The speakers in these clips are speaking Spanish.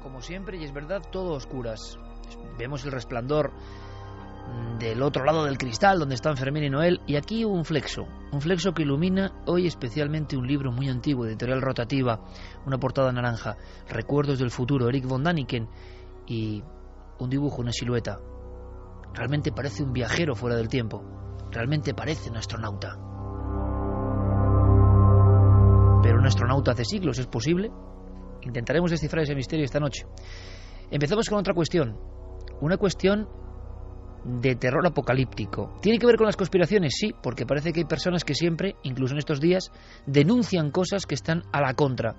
como siempre, y es verdad, todo a oscuras. Vemos el resplandor del otro lado del cristal, donde están Fermín y Noel, y aquí un flexo que ilumina hoy especialmente un libro muy antiguo, de editorial Rotativa, una portada naranja, Recuerdos del futuro, Eric von Däniken, y un dibujo, una silueta. Realmente parece un viajero fuera del tiempo, realmente parece un astronauta. Pero un astronauta hace siglos, ¿es posible? Intentaremos descifrar ese misterio esta noche. Empezamos con otra cuestión, una cuestión de terror apocalíptico. ¿Tiene que ver con las conspiraciones? Sí, porque parece que hay personas que siempre, incluso en estos días, denuncian cosas que están a la contra.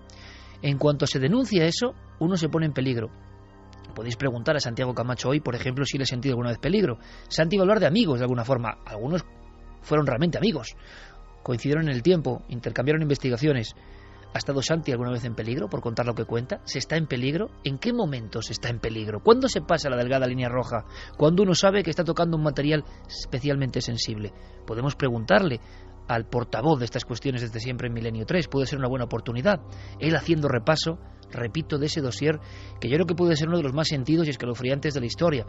En cuanto se denuncia eso, uno se pone en peligro. Podéis preguntar a Santiago Camacho hoy, por ejemplo, si le ha sentido alguna vez peligro. Santi va a hablar de amigos de alguna forma. Algunos fueron realmente amigos. Coincidieron en el tiempo, intercambiaron investigaciones. ¿Ha estado Santi alguna vez en peligro por contar lo que cuenta? ¿Se está en peligro? ¿En qué momento se está en peligro? ¿Cuándo se pasa la delgada línea roja? ¿Cuándo uno sabe que está tocando un material especialmente sensible? Podemos preguntarle al portavoz de estas cuestiones desde siempre en Milenio 3. Puede ser una buena oportunidad. Él haciendo repaso, repito, de ese dossier que yo creo que puede ser uno de los más sentidos y escalofriantes de la historia.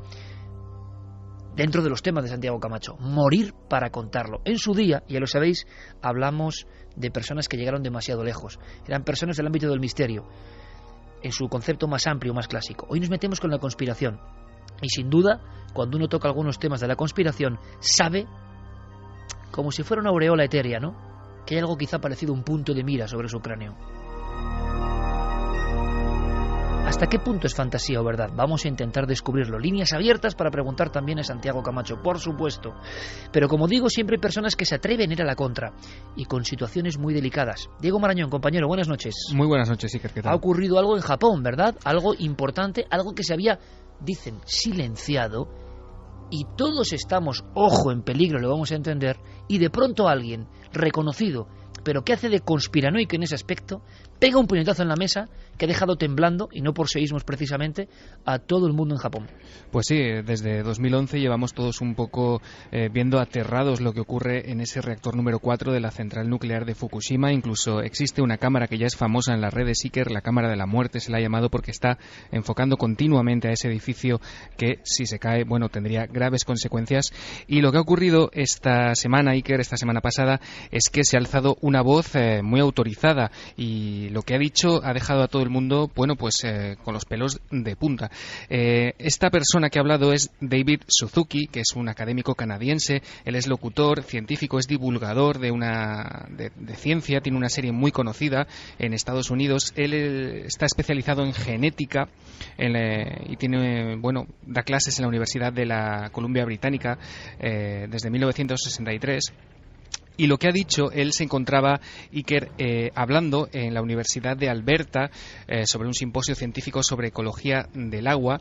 Dentro de los temas de Santiago Camacho, morir para contarlo. En su día, ya lo sabéis, hablamos de personas que llegaron demasiado lejos. Eran personas del ámbito del misterio, en su concepto más amplio, más clásico. Hoy nos metemos con la conspiración. Y sin duda, cuando uno toca algunos temas de la conspiración, sabe, como si fuera una aureola etérea, ¿no?, que hay algo quizá parecido a un punto de mira sobre su cráneo. ¿Hasta qué punto es fantasía o verdad? Vamos a intentar descubrirlo. Líneas abiertas para preguntar también a Santiago Camacho, por supuesto. Pero como digo, siempre hay personas que se atreven a ir a la contra y con situaciones muy delicadas. Diego Marañón, compañero, buenas noches. Muy buenas noches, Iker, ¿qué tal? Ha ocurrido algo en Japón, ¿verdad? Algo importante, algo que se había, dicen, silenciado, y todos estamos, ojo, en peligro, lo vamos a entender, y de pronto alguien reconocido, pero que hace de conspiranoico en ese aspecto, pega un puñetazo en la mesa que ha dejado temblando, y no por seísmos precisamente, a todo el mundo en Japón. Pues sí, desde 2011 llevamos todos un poco viendo aterrados lo que ocurre en ese reactor número 4 de la central nuclear de Fukushima. Incluso existe una cámara que ya es famosa en las redes, Iker, la cámara de la muerte se la ha llamado, porque está enfocando continuamente a ese edificio que, si se cae, bueno, tendría graves consecuencias. Y lo que ha ocurrido esta semana, Iker, esta semana pasada, es que se ha alzado una voz muy autorizada, y lo que ha dicho ha dejado a todo el mundo, bueno, pues con los pelos de punta. Esta persona que ha hablado es David Suzuki, que es un académico canadiense. Él es locutor, científico, es divulgador de ciencia, tiene una serie muy conocida en Estados Unidos. Él está especializado en genética y tiene, bueno, da clases en la Universidad de la Columbia Británica desde 1963. Y lo que ha dicho, él se encontraba, Iker, hablando en la Universidad de Alberta sobre un simposio científico sobre ecología del agua,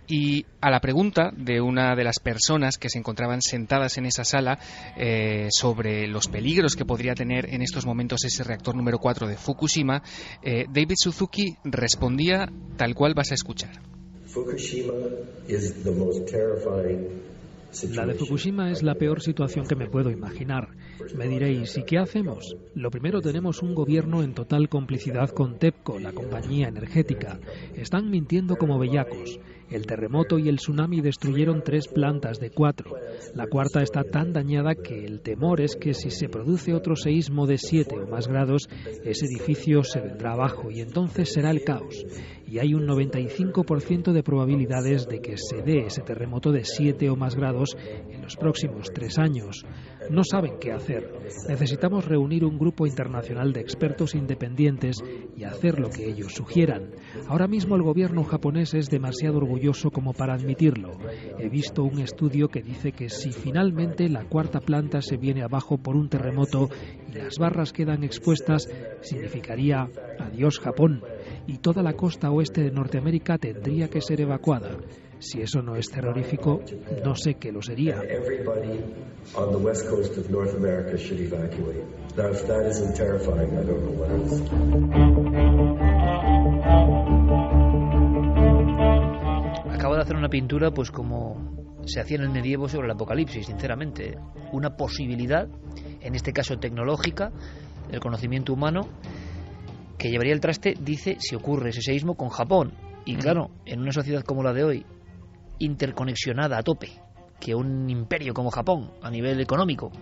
y a la pregunta de una de las personas que se encontraban sentadas en esa sala sobre los peligros que podría tener en estos momentos ese reactor número 4 de Fukushima, David Suzuki respondía tal cual vas a escuchar. La de Fukushima es la peor situación que me puedo imaginar. Me diréis, ¿y qué hacemos? Lo primero, tenemos un gobierno en total complicidad con TEPCO, la compañía energética. Están mintiendo como bellacos. El terremoto y el tsunami destruyeron 3 plantas de 4. La cuarta está tan dañada que el temor es que si se produce otro seísmo de 7 o más grados, ese edificio se vendrá abajo y entonces será el caos. Y hay un 95% de probabilidades de que se dé ese terremoto de 7 o más grados en los próximos 3 años. No saben qué hacer. Necesitamos reunir un grupo internacional de expertos independientes y hacer lo que ellos sugieran. Ahora mismo el gobierno japonés es demasiado orgulloso como para admitirlo. He visto un estudio que dice que si finalmente la cuarta planta se viene abajo por un terremoto y las barras quedan expuestas, significaría adiós Japón, y toda la costa oeste de Norteamérica tendría que ser evacuada. Si eso no es terrorífico, no sé qué lo sería. Acaba de hacer una pintura, pues como se hacía en el medievo sobre el apocalipsis, sinceramente. Una posibilidad, en este caso tecnológica, del conocimiento humano, que llevaría el traste, dice, si ocurre ese seísmo, con Japón. Y claro, en una sociedad como la de hoy, interconexionada a tope, que un imperio como Japón, a nivel económico,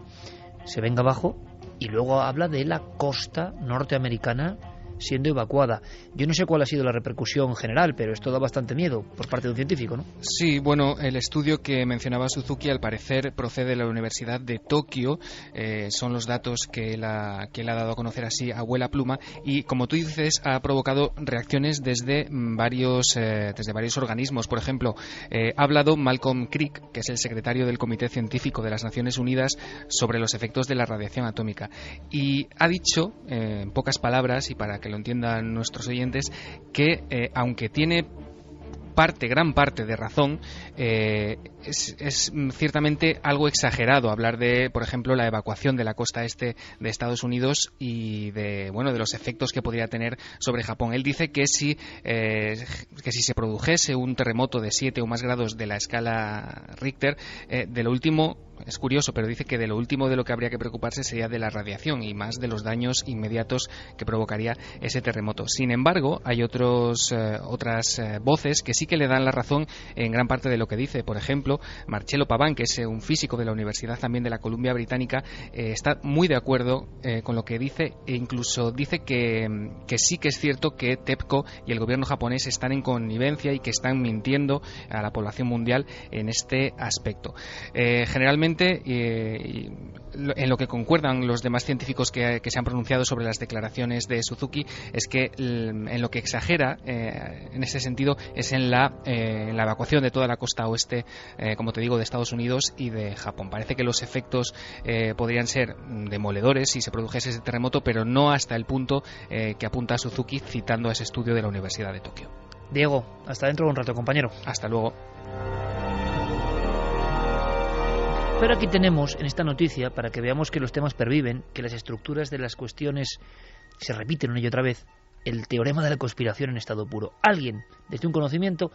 se venga abajo, y luego habla de la costa norteamericana siendo evacuada. Yo no sé cuál ha sido la repercusión general, pero esto da bastante miedo por parte de un científico, ¿no? Sí, bueno, el estudio que mencionaba Suzuki al parecer procede de la Universidad de Tokio, son los datos que él ha dado a conocer así a vuela pluma, y como tú dices, ha provocado reacciones desde varios organismos. Por ejemplo, ha hablado Malcolm Crick, que es el secretario del Comité Científico de las Naciones Unidas, sobre los efectos de la radiación atómica, y ha dicho, en pocas palabras, y para que lo entiendan nuestros oyentes, que aunque tiene gran parte de razón, es ciertamente algo exagerado hablar de, por ejemplo, la evacuación de la costa este de Estados Unidos y de los efectos que podría tener sobre Japón. Él dice que si se produjese un terremoto de 7 o más grados de la escala Richter, de lo último, es curioso, pero dice que de lo último de lo que habría que preocuparse sería de la radiación y más de los daños inmediatos que provocaría ese terremoto. Sin embargo, hay otras voces que sí que le dan la razón en gran parte de lo que dice. Por ejemplo, Marcello Pavan, que es un físico de la Universidad también de la Columbia Británica, está muy de acuerdo con lo que dice, e incluso dice que sí que es cierto que TEPCO y el gobierno japonés están en connivencia y que están mintiendo a la población mundial en este aspecto. Generalmente, en lo que concuerdan los demás científicos que se han pronunciado sobre las declaraciones de Suzuki, es que en lo que exagera en ese sentido es en la evacuación de toda la costa oeste, como te digo, de Estados Unidos y de Japón. Parece que los efectos podrían ser demoledores si se produjese ese terremoto, pero no hasta el punto que apunta Suzuki, citando ese estudio de la Universidad de Tokio. Diego, hasta dentro de un rato, compañero. Hasta luego. Pero aquí tenemos, en esta noticia, para que veamos que los temas perviven, que las estructuras de las cuestiones se repiten una y otra vez, el teorema de la conspiración en estado puro. Alguien, desde un conocimiento,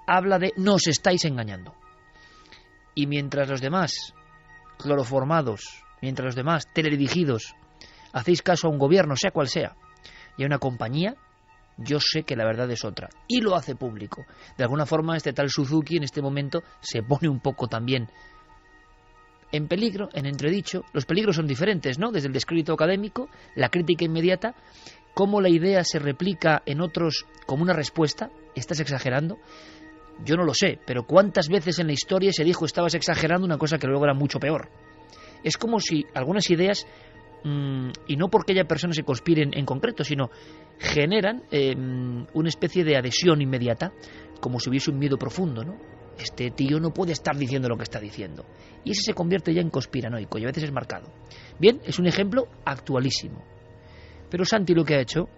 habla de nos estáis engañando. Y mientras los demás, cloroformados, mientras los demás, teledirigidos, hacéis caso a un gobierno, sea cual sea, y a una compañía, yo sé que la verdad es otra. Y lo hace público. De alguna forma, este tal Suzuki en este momento se pone un poco también en peligro, en entredicho. Los peligros son diferentes, ¿no? Desde el descrédito académico, la crítica inmediata, cómo la idea se replica en otros como una respuesta. ¿Estás exagerando? Yo no lo sé, pero ¿cuántas veces en la historia se dijo estabas exagerando una cosa que luego era mucho peor? Es como si algunas ideas, y no porque haya personas que conspiren en concreto, sino generan una especie de adhesión inmediata, como si hubiese un miedo profundo, ¿no? Este tío no puede estar diciendo lo que está diciendo. Y ese se convierte ya en conspiranoico y a veces es marcado. Bien, es un ejemplo actualísimo. Pero Santi lo que ha hecho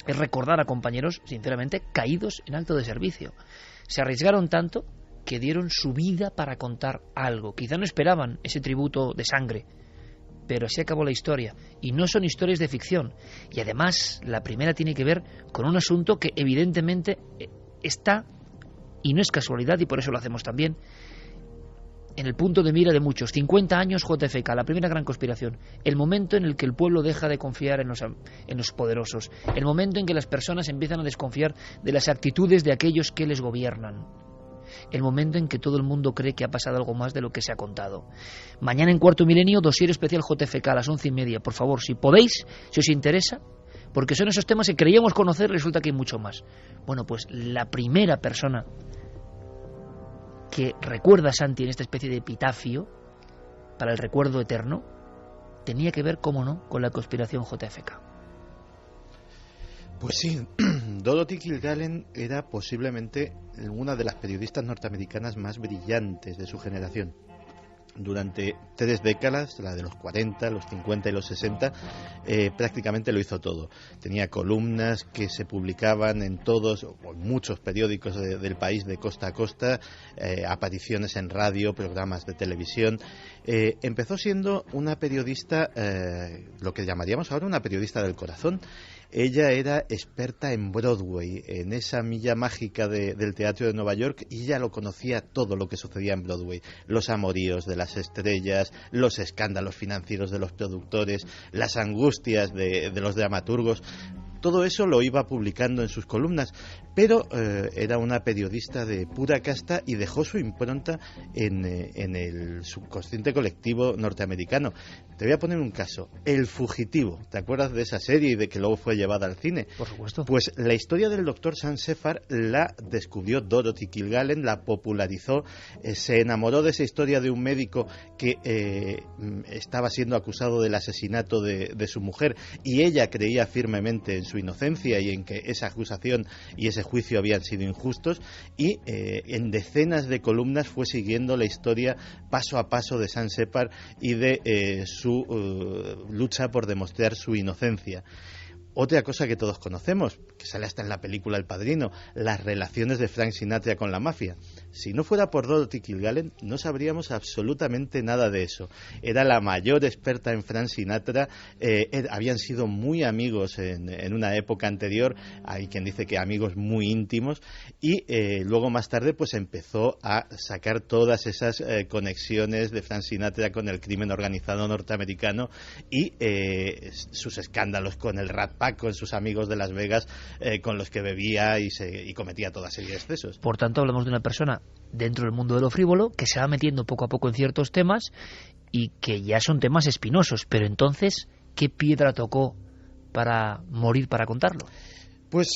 es recordar a compañeros, sinceramente, caídos en acto de servicio. Se arriesgaron tanto que dieron su vida para contar algo. Quizá no esperaban ese tributo de sangre, pero así acabó la historia. Y no son historias de ficción. Y además, la primera tiene que ver con un asunto que evidentemente está, y no es casualidad, y por eso lo hacemos también, en el punto de mira de muchos. 50 años JFK, la primera gran conspiración. El momento en el que el pueblo deja de confiar en los poderosos. El momento en que las personas empiezan a desconfiar de las actitudes de aquellos que les gobiernan. El momento en que todo el mundo cree que ha pasado algo más de lo que se ha contado. Mañana en Cuarto Milenio, dossier especial JFK a las 11:30. Por favor, si podéis, si os interesa, porque son esos temas que creíamos conocer, resulta que hay mucho más. Bueno, pues la primera persona que recuerda a Santi en esta especie de epitafio para el recuerdo eterno tenía que ver, cómo no, con la conspiración JFK. Pues sí, Dorothy Kilgallen era posiblemente una de las periodistas norteamericanas más brillantes de su generación. Durante 3 décadas, la de los 40, los 50 y los 60, prácticamente lo hizo todo. Tenía columnas que se publicaban en todos o en muchos periódicos del país de costa a costa, apariciones en radio, programas de televisión. Empezó siendo una periodista, lo que llamaríamos ahora una periodista del corazón. Ella era experta en Broadway, en esa milla mágica del teatro de Nueva York, y ella lo conocía todo lo que sucedía en Broadway. Los amoríos de las estrellas, los escándalos financieros de los productores, las angustias de los dramaturgos. Todo eso lo iba publicando en sus columnas, pero era una periodista de pura casta y dejó su impronta en el subconsciente colectivo norteamericano. Te voy a poner un caso, El Fugitivo. ¿Te acuerdas de esa serie y de que luego fue llevada al cine? Por supuesto. Pues la historia del doctor Sam Shepard la descubrió Dorothy Kilgallen, la popularizó, se enamoró de esa historia de un médico que estaba siendo acusado del asesinato de su mujer, y ella creía firmemente en su inocencia y en que esa acusación y ese juicio habían sido injustos, y en decenas de columnas fue siguiendo la historia paso a paso de Sam Shepard y de su lucha por demostrar su inocencia. Otra cosa que todos conocemos, que sale hasta en la película El Padrino, las relaciones de Frank Sinatra con la mafia. Si no fuera por Dorothy Kilgallen, no sabríamos absolutamente nada de eso. Era la mayor experta en Frank Sinatra, habían sido muy amigos en una época anterior, hay quien dice que amigos muy íntimos, y luego más tarde pues empezó a sacar todas esas conexiones de Frank Sinatra con el crimen organizado norteamericano y sus escándalos con el Rat Pack, con sus amigos de Las Vegas, con los que bebía y cometía toda serie de excesos. Por tanto, hablamos de una persona dentro del mundo de lo frívolo que se va metiendo poco a poco en ciertos temas y que ya son temas espinosos. Pero entonces, ¿qué piedra tocó para morir para contarlo? Pues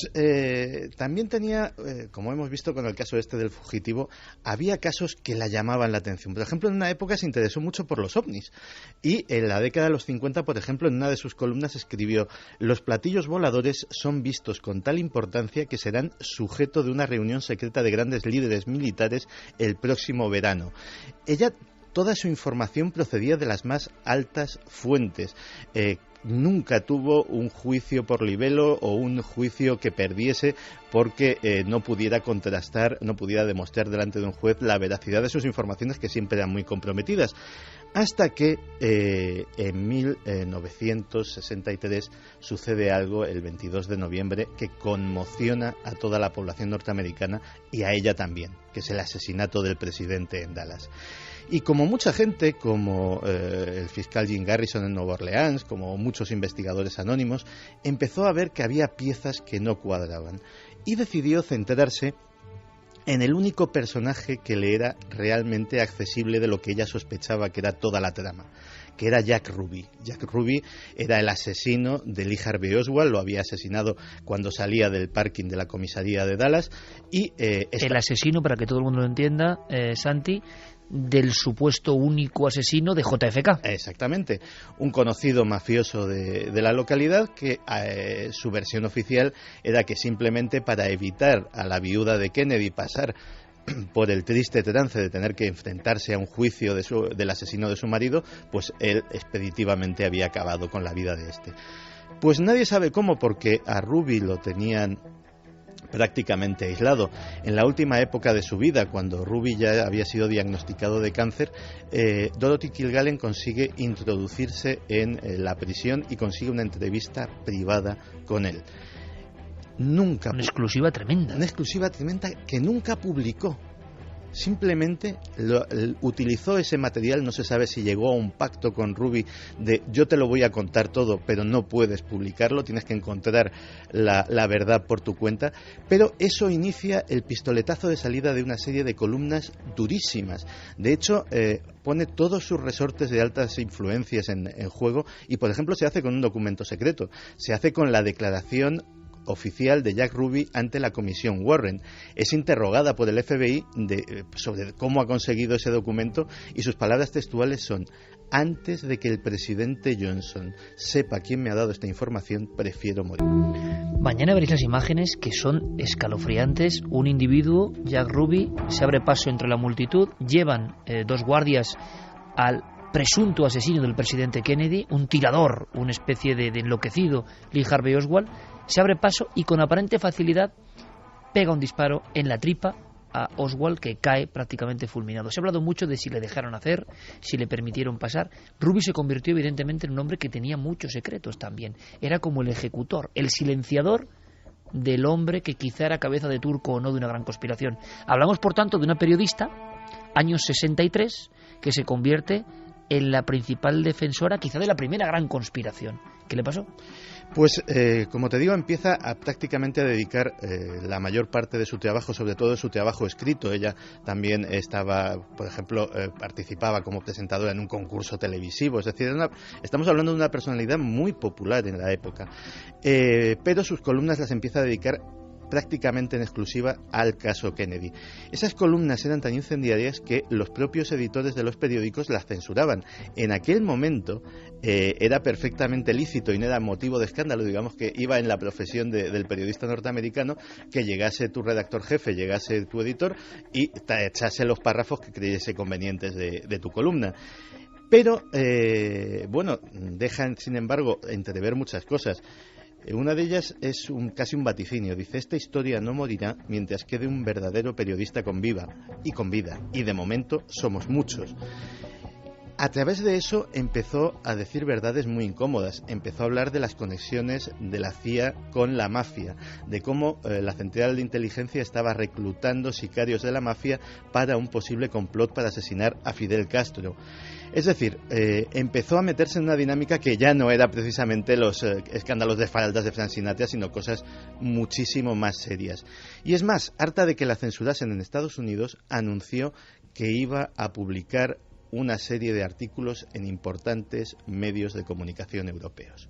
también tenía, como hemos visto con el caso este del fugitivo, había casos que la llamaban la atención. Por ejemplo, en una época se interesó mucho por los ovnis y en la década de los 50, por ejemplo, en una de sus columnas escribió: los platillos voladores son vistos con tal importancia que serán sujeto de una reunión secreta de grandes líderes militares el próximo verano. Ella, toda su información procedía de las más altas fuentes. Nunca tuvo un juicio por libelo o un juicio que perdiese porque no pudiera contrastar, no pudiera demostrar delante de un juez la veracidad de sus informaciones, que siempre eran muy comprometidas. Hasta que en 1963 sucede algo el 22 de noviembre que conmociona a toda la población norteamericana y a ella también, que es el asesinato del presidente en Dallas. Y como mucha gente, como el fiscal Jim Garrison en Nueva Orleans, como muchos investigadores anónimos, empezó a ver que había piezas que no cuadraban y decidió centrarse en el único personaje que le era realmente accesible de lo que ella sospechaba que era toda la trama, que era Jack Ruby. Jack Ruby era el asesino de Lee Harvey Oswald, lo había asesinado cuando salía del parking de la comisaría de Dallas. Y el asesino, para que todo el mundo lo entienda, Santi, del supuesto único asesino de JFK. Exactamente, un conocido mafioso de la localidad que su versión oficial era que simplemente para evitar a la viuda de Kennedy pasar por el triste trance de tener que enfrentarse a un juicio del asesino de su marido, pues él expeditivamente había acabado con la vida de este. Pues nadie sabe cómo, porque a Ruby lo tenían prácticamente aislado. En la última época de su vida, cuando Ruby ya había sido diagnosticado de cáncer, Dorothy Kilgallen consigue introducirse en la prisión y consigue una entrevista privada con él. Una exclusiva tremenda que nunca publicó. Simplemente utilizó ese material, no se sabe si llegó a un pacto con Ruby de yo te lo voy a contar todo, pero no puedes publicarlo, tienes que encontrar la verdad por tu cuenta, pero eso inicia el pistoletazo de salida de una serie de columnas durísimas. De hecho, pone todos sus resortes de altas influencias en juego y, por ejemplo, se hace con un documento secreto, se hace con la declaración oficial de Jack Ruby ante la comisión Warren. Es interrogada por el FBI sobre cómo ha conseguido ese documento y sus palabras textuales son: antes de que el presidente Johnson sepa quién me ha dado esta información, prefiero morir. Mañana veréis las imágenes que son escalofriantes. Un individuo, Jack Ruby, se abre paso entre la multitud, llevan dos guardias al presunto asesino del presidente Kennedy, un tirador, una especie de enloquecido, Lee Harvey Oswald, se abre paso y con aparente facilidad pega un disparo en la tripa a Oswald, que cae prácticamente fulminado. Se ha hablado mucho de si le dejaron hacer, si le permitieron pasar. Ruby se convirtió evidentemente en un hombre que tenía muchos secretos también. Era como el ejecutor, el silenciador del hombre que quizá era cabeza de turco o no de una gran conspiración. Hablamos, por tanto, de una periodista, años 63, que se convierte en la principal defensora, quizá de la primera gran conspiración. ¿Qué le pasó? Pues, como te digo, empieza prácticamente a dedicar la mayor parte de su trabajo, sobre todo de su trabajo escrito. Ella también estaba, por ejemplo, participaba como presentadora en un concurso televisivo. Es decir, estamos hablando de una personalidad muy popular en la época. Pero sus columnas las empieza a dedicar prácticamente en exclusiva al caso Kennedy. Esas columnas eran tan incendiarias que los propios editores de los periódicos las censuraban. En aquel momento era perfectamente lícito y no era motivo de escándalo, digamos que iba en la profesión del periodista norteamericano, que llegase tu redactor jefe, llegase tu editor y te echase los párrafos que creyese convenientes de tu columna. Pero, bueno, dejan sin embargo entrever muchas cosas. Una de ellas es casi un vaticinio. Dice: esta historia no morirá mientras quede un verdadero periodista con vida. Y de momento somos muchos. A través de eso empezó a decir verdades muy incómodas. Empezó a hablar de las conexiones de la CIA con la mafia, de cómo la central de inteligencia estaba reclutando sicarios de la mafia para un posible complot para asesinar a Fidel Castro. Es decir, empezó a meterse en una dinámica que ya no era precisamente los escándalos de faldas de Frank Sinatra, sino cosas muchísimo más serias. Y es más, harta de que la censurasen en Estados Unidos, anunció que iba a publicar una serie de artículos en importantes medios de comunicación europeos.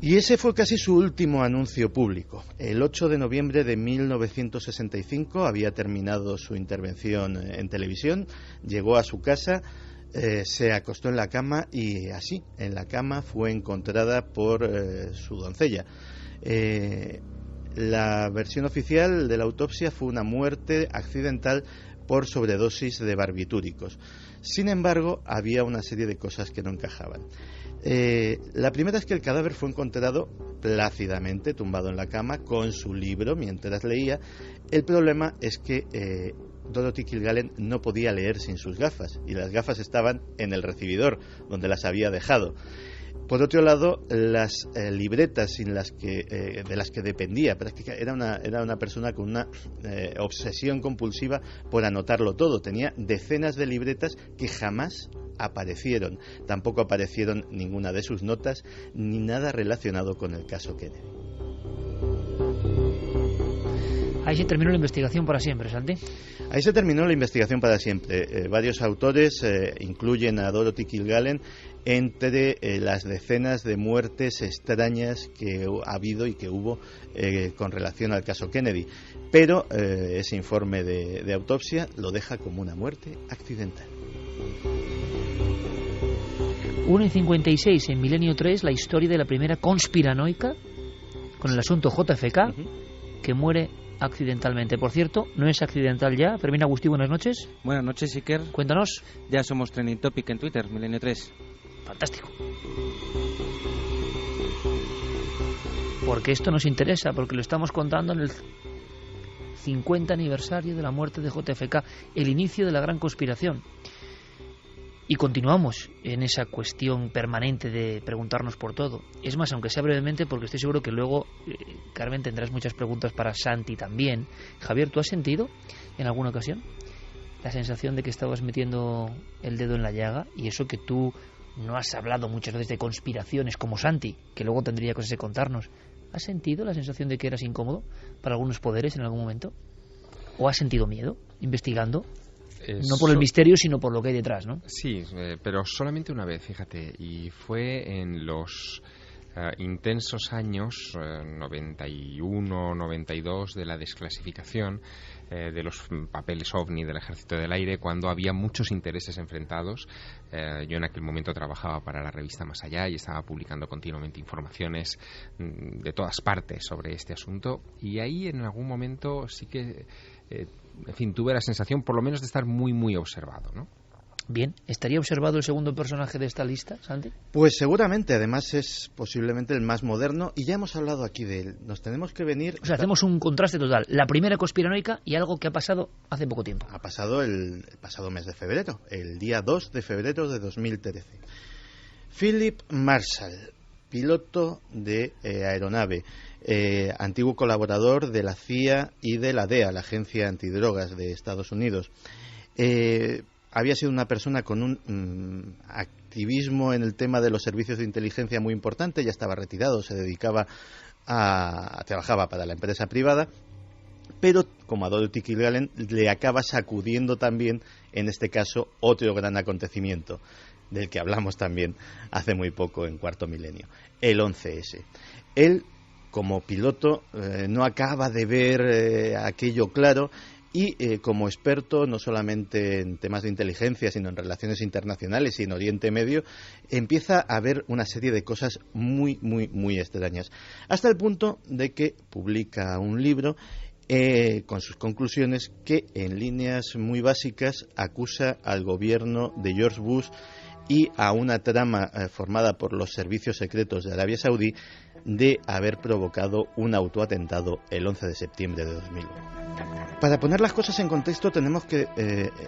Y ese fue casi su último anuncio público. El 8 de noviembre de 1965 había terminado su intervención en televisión, llegó a su casa, se acostó en la cama y así, en la cama, fue encontrada por su doncella. La versión oficial de la autopsia fue una muerte accidental por sobredosis de barbitúricos. Sin embargo, había una serie de cosas que no encajaban. La primera es que el cadáver fue encontrado plácidamente, tumbado en la cama, con su libro mientras leía. El problema es que Dorothy Kilgallen no podía leer sin sus gafas, y las gafas estaban en el recibidor, donde las había dejado. Por otro lado, las libretas de las que dependía, era una persona con una obsesión compulsiva por anotarlo todo. Tenía decenas de libretas que jamás aparecieron. Tampoco aparecieron ninguna de sus notas ni nada relacionado con el caso Kennedy. Ahí se terminó la investigación para siempre, Santi. Ahí se terminó la investigación para siempre. Varios autores incluyen a Dorothy Kilgallen entre las decenas de muertes extrañas que ha habido y que hubo con relación al caso Kennedy. Pero ese informe de autopsia lo deja como una muerte accidental. 1:56 en Milenio 3, la historia de la primera conspiranoica con el asunto JFK, que muere accidentalmente. Por cierto, no es accidental ya. Fermín Agustí, buenas noches. Buenas noches, Iker. Cuéntanos. Ya somos trending topic en Twitter, Milenio 3. Fantástico. Porque esto nos interesa, porque lo estamos contando en el 50 aniversario de la muerte de JFK, el inicio de la gran conspiración. Y continuamos en esa cuestión permanente de preguntarnos por todo. Es más, aunque sea brevemente, porque estoy seguro que luego, Carmen, tendrás muchas preguntas para Santi también. Javier, ¿tú has sentido en alguna ocasión la sensación de que estabas metiendo el dedo en la llaga? Y eso que tú no has hablado muchas veces de conspiraciones como Santi, que luego tendría cosas que contarnos. ¿Has sentido la sensación de que eras incómodo para algunos poderes en algún momento? ¿O has sentido miedo investigando? No por el misterio, sino por lo que hay detrás, ¿no? Sí, pero solamente una vez, fíjate, y fue en los intensos años 91, 92 de la desclasificación de los papeles OVNI del Ejército del Aire, cuando había muchos intereses enfrentados. Yo en aquel momento trabajaba para la revista Más Allá y estaba publicando continuamente informaciones de todas partes sobre este asunto, y ahí en algún momento sí que en fin, tuve la sensación por lo menos de estar muy, muy observado, ¿no? Bien, ¿estaría observado el segundo personaje de esta lista, Santi? Pues seguramente, además es posiblemente el más moderno, y ya hemos hablado aquí de él. Nos tenemos que venir... O sea, hacemos un contraste total. La primera conspiranoica y algo que ha pasado hace poco tiempo. Ha pasado el pasado mes de febrero, el día 2 de febrero de 2013. Philip Marshall, piloto de aeronave, antiguo colaborador de la CIA y de la DEA, la Agencia Antidrogas de Estados Unidos. Había sido una persona con un activismo en el tema de los servicios de inteligencia muy importante, ya estaba retirado, se dedicaba trabajaba para la empresa privada, pero como a Dorothy Kilgallen le acaba sacudiendo también, en este caso, otro gran acontecimiento, del que hablamos también hace muy poco en Cuarto Milenio, el 11S. Él, como piloto, no acaba de ver aquello claro y como experto no solamente en temas de inteligencia sino en relaciones internacionales y en Oriente Medio, empieza a ver una serie de cosas muy, muy, muy extrañas, hasta el punto de que publica un libro con sus conclusiones que en líneas muy básicas acusa al gobierno de George Bush y a una trama formada por los servicios secretos de Arabia Saudí de haber provocado un autoatentado el 11 de septiembre de 2001. Para poner las cosas en contexto tenemos que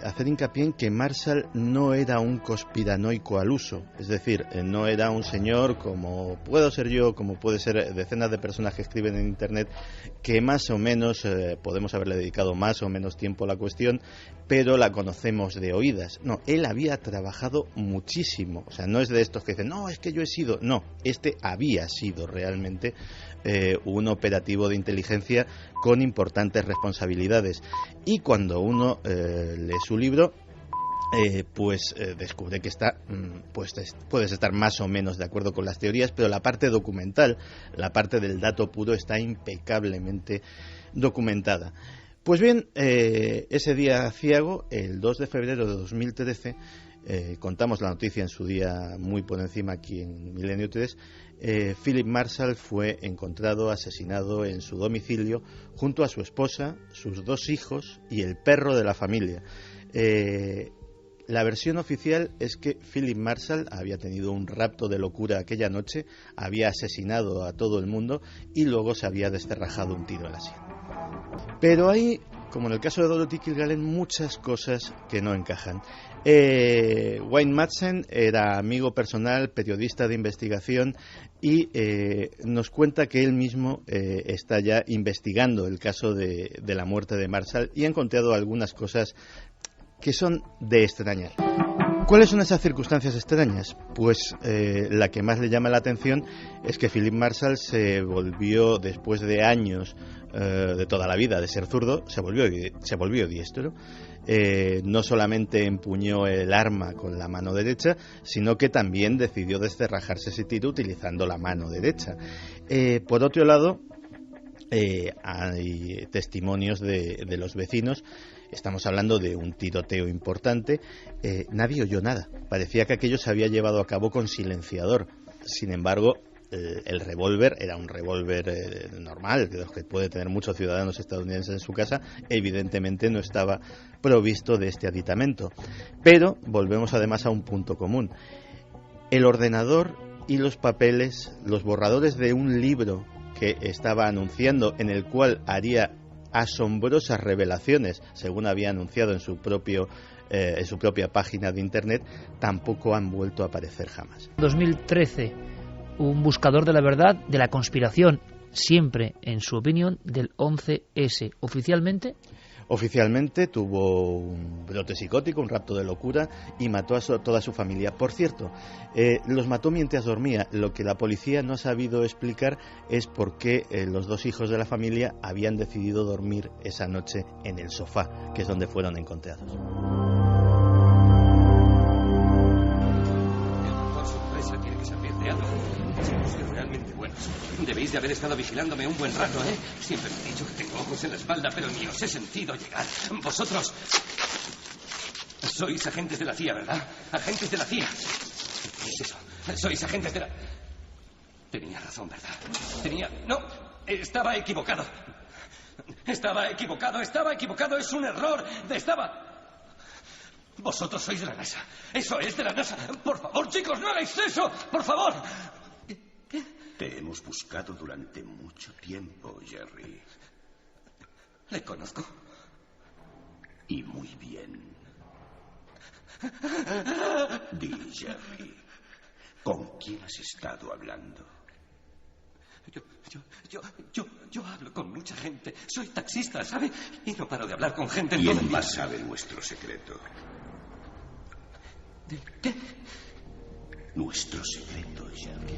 hacer hincapié en que Marshall no era un conspiranoico al uso, es decir, no era un señor como puedo ser yo, como puede ser decenas de personas que escriben en Internet, que más o menos podemos haberle dedicado más o menos tiempo a la cuestión, pero la conocemos de oídas. No, él había trabajado muchísimo, o sea, no es de estos que dicen, no, es que yo he sido, no, este había sido realmente un operativo de inteligencia con importantes responsabilidades, y cuando uno lee su libro descubre que puedes estar más o menos de acuerdo con las teorías, pero la parte documental, la parte del dato puro está impecablemente documentada. Pues bien, ese día aciago, el 2 de febrero de 2013, contamos la noticia en su día muy por encima aquí en Milenio 3, Philip Marshall fue encontrado asesinado en su domicilio junto a su esposa, sus 2 hijos y el perro de la familia. La versión oficial es que Philip Marshall había tenido un rapto de locura aquella noche, había asesinado a todo el mundo y luego se había descerrajado un tiro en la sien. Pero hay, como en el caso de Dorothy Kilgallen, muchas cosas que no encajan. Wayne Madsen era amigo personal, periodista de investigación, y nos cuenta que él mismo está ya investigando el caso de la muerte de Marshall y ha encontrado algunas cosas que son de extrañar. ¿Cuáles son esas circunstancias extrañas? Pues la que más le llama la atención es que Philip Marshall se volvió, después de años de toda la vida de ser zurdo, se volvió diestro. No solamente empuñó el arma con la mano derecha, sino que también decidió descerrajarse ese tiro utilizando la mano derecha. Por otro lado, hay testimonios de los vecinos. Estamos hablando de un tiroteo importante. Nadie oyó nada. Parecía que aquello se había llevado a cabo con silenciador. Sin embargo, el revólver era un revólver normal, de los que puede tener muchos ciudadanos estadounidenses en su casa. Evidentemente no estaba provisto de este aditamento. Pero volvemos además a un punto común. El ordenador y los papeles, los borradores de un libro que estaba anunciando, en el cual haría asombrosas revelaciones, según había anunciado en su propia página de internet, tampoco han vuelto a aparecer jamás. 2013, un buscador de la verdad, de la conspiración, siempre, en su opinión, del 11S. Oficialmente tuvo un brote psicótico, un rapto de locura, y mató a toda su familia. Por cierto, los mató mientras dormía. Lo que la policía no ha sabido explicar es por qué los 2 hijos de la familia habían decidido dormir esa noche en el sofá, que es donde fueron encontrados. Por sorpresa, tiene que servir de algo. Somos realmente buenos. Debéis de haber estado vigilándome un buen rato, ¿eh? Siempre me he dicho que tengo ojos en la espalda, pero ni os he sentido llegar. Vosotros sois agentes de la CIA, ¿verdad? Agentes de la CIA. ¿Qué es eso? Sois agentes de la... Tenía razón, ¿verdad? No, estaba equivocado. Estaba equivocado. Es un error. Vosotros sois de la NASA. Eso es de la NASA. Por favor, chicos, no hagáis eso. Por favor. Te hemos buscado durante mucho tiempo, Jerry. ¿Le conozco? Y muy bien. Di, Jerry. ¿Con quién has estado hablando? Yo hablo con mucha gente. Soy taxista, ¿sabe? Y no paro de hablar con gente en ¿Quién todo el más día. sabe nuestro secreto? ¿Qué? Nuestro secreto, Jerry.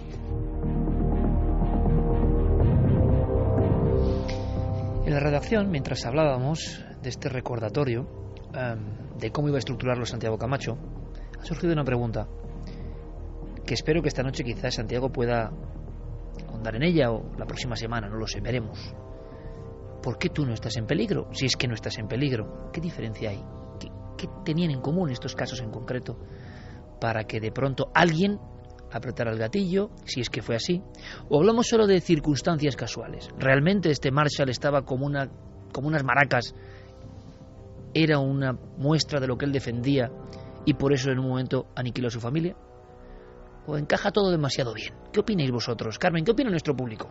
En la redacción, mientras hablábamos de este recordatorio, de cómo iba a estructurarlo Santiago Camacho, ha surgido una pregunta que espero que esta noche quizás Santiago pueda ahondar en ella, o la próxima semana, no lo sé, veremos. ¿Por qué tú no estás en peligro? Si es que no estás en peligro, ¿qué diferencia hay? ¿Qué tenían en común estos casos en concreto para que de pronto alguien apretara el gatillo, si es que fue así? ¿O hablamos solo de circunstancias casuales? ¿Realmente este Marshall estaba como unas maracas? ¿Era una muestra de lo que él defendía y por eso en un momento aniquiló a su familia? ¿O encaja todo demasiado bien? ¿Qué opináis vosotros? Carmen, ¿qué opina nuestro público?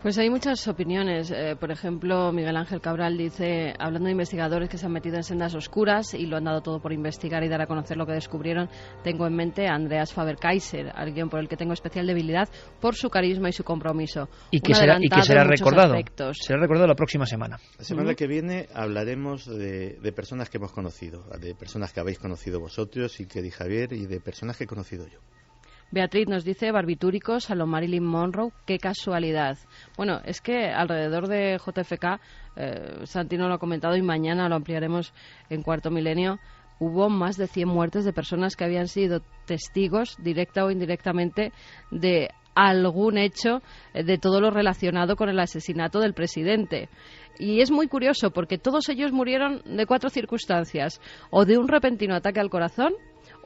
Pues hay muchas opiniones. Por ejemplo, Miguel Ángel Cabral dice, hablando de investigadores que se han metido en sendas oscuras y lo han dado todo por investigar y dar a conocer lo que descubrieron, tengo en mente a Andreas Faber-Kaiser, alguien por el que tengo especial debilidad por su carisma y su compromiso. Y que será recordado. Será recordado la próxima semana. La semana que viene hablaremos de personas que hemos conocido, de personas que habéis conocido vosotros y que di Javier, y de personas que he conocido yo. Beatriz nos dice, barbitúricos a lo Marilyn Monroe, qué casualidad. Bueno, es que alrededor de JFK, Santi no lo ha comentado y mañana lo ampliaremos en Cuarto Milenio, hubo más de 100 muertes de personas que habían sido testigos, directa o indirectamente, de algún hecho de todo lo relacionado con el asesinato del presidente. Y es muy curioso porque todos ellos murieron de 4 circunstancias: o de un repentino ataque al corazón,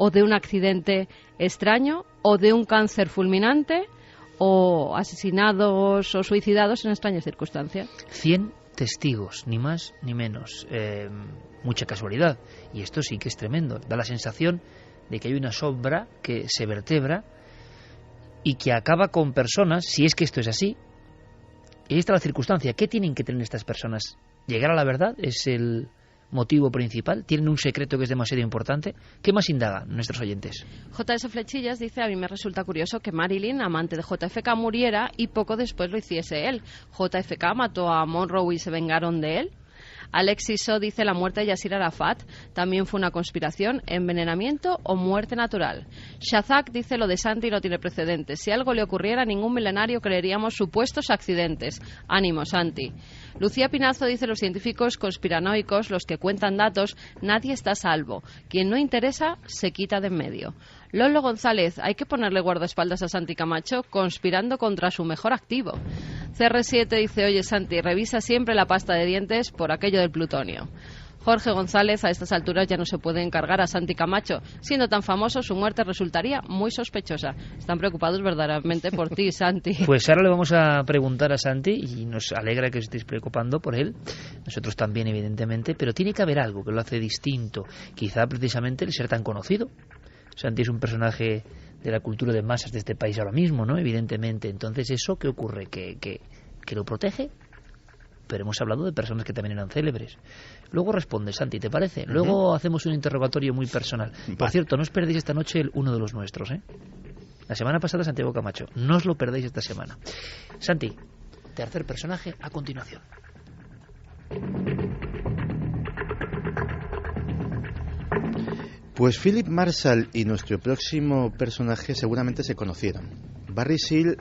o de un accidente extraño, o de un cáncer fulminante, o asesinados o suicidados en extrañas circunstancias. 100 testigos, ni más ni menos. Mucha casualidad. Y esto sí que es tremendo. Da la sensación de que hay una sombra que se vertebra y que acaba con personas, si es que esto es así. Y ahí está la circunstancia. ¿Qué tienen que tener estas personas? ¿Llegar a la verdad? ¿Es el motivo principal? ¿Tienen un secreto que es demasiado importante? ¿Qué más indagan nuestros oyentes? JS Flechillas dice, a mí me resulta curioso que Marilyn, amante de JFK, muriera y poco después lo hiciese él. JFK mató a Monroe y se vengaron de él. Alexis So dice, la muerte de Yasir Arafat también fue una conspiración, envenenamiento o muerte natural. Shazak dice, lo de Santi no tiene precedentes. Si algo le ocurriera a ningún milenario creeríamos supuestos accidentes. Ánimo, Santi. Lucía Pinazo dice, los científicos conspiranoicos, los que cuentan datos, nadie está a salvo. Quien no interesa, se quita de en medio. Lolo González, hay que ponerle guardaespaldas a Santi Camacho conspirando contra su mejor activo. CR7 dice, oye Santi, revisa siempre la pasta de dientes por aquello del plutonio. Jorge González, a estas alturas ya no se puede encargar a Santi Camacho. Siendo tan famoso, su muerte resultaría muy sospechosa. Están preocupados verdaderamente por ti, Santi. Pues ahora le vamos a preguntar a Santi, y nos alegra que os estéis preocupando por él. Nosotros también, evidentemente, pero tiene que haber algo que lo hace distinto. Quizá precisamente el ser tan conocido. Santi es un personaje de la cultura de masas de este país ahora mismo, ¿no? Evidentemente. Entonces, ¿eso qué ocurre? ¿Que lo protege? Pero hemos hablado de personas que también eran célebres. Luego responde, Santi, ¿te parece? Luego hacemos un interrogatorio muy personal. Por cierto, no os perdéis esta noche uno de los nuestros, ¿eh? La semana pasada, Santiago Camacho. No os lo perdéis esta semana. Santi, tercer personaje a continuación. Pues Philip Marshall y nuestro próximo personaje seguramente se conocieron. Barry Seal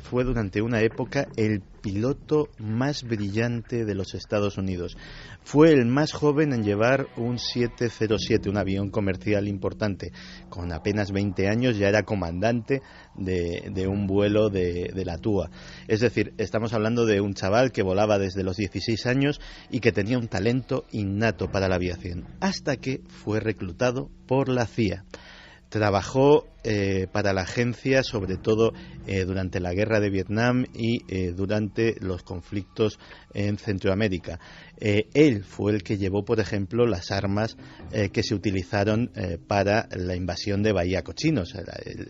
fue durante una época el piloto más brillante de los Estados Unidos. Fue el más joven en llevar un 707, un avión comercial importante. Con apenas 20 años ya era comandante de un vuelo de la TUA. Es decir, estamos hablando de un chaval que volaba desde los 16 años y que tenía un talento innato para la aviación, hasta que fue reclutado por la CIA. Trabajó para la agencia, sobre todo durante la guerra de Vietnam y durante los conflictos en Centroamérica. Él fue el que llevó, por ejemplo, las armas que se utilizaron para la invasión de Bahía Cochinos.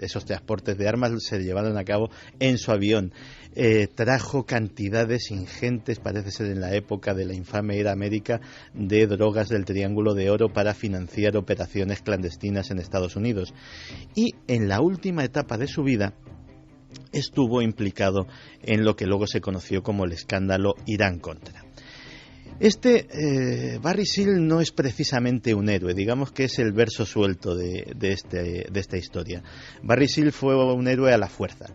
Esos transportes de armas se llevaron a cabo en su avión. Trajo cantidades ingentes, parece ser en la época de la infame era América, de drogas del Triángulo de Oro para financiar operaciones clandestinas en Estados Unidos. Y en la última etapa de su vida estuvo implicado en lo que luego se conoció como el escándalo Irán-Contra. Barry Seal no es precisamente un héroe, digamos que es el verso suelto de esta historia. Barry Seal fue un héroe a la fuerza.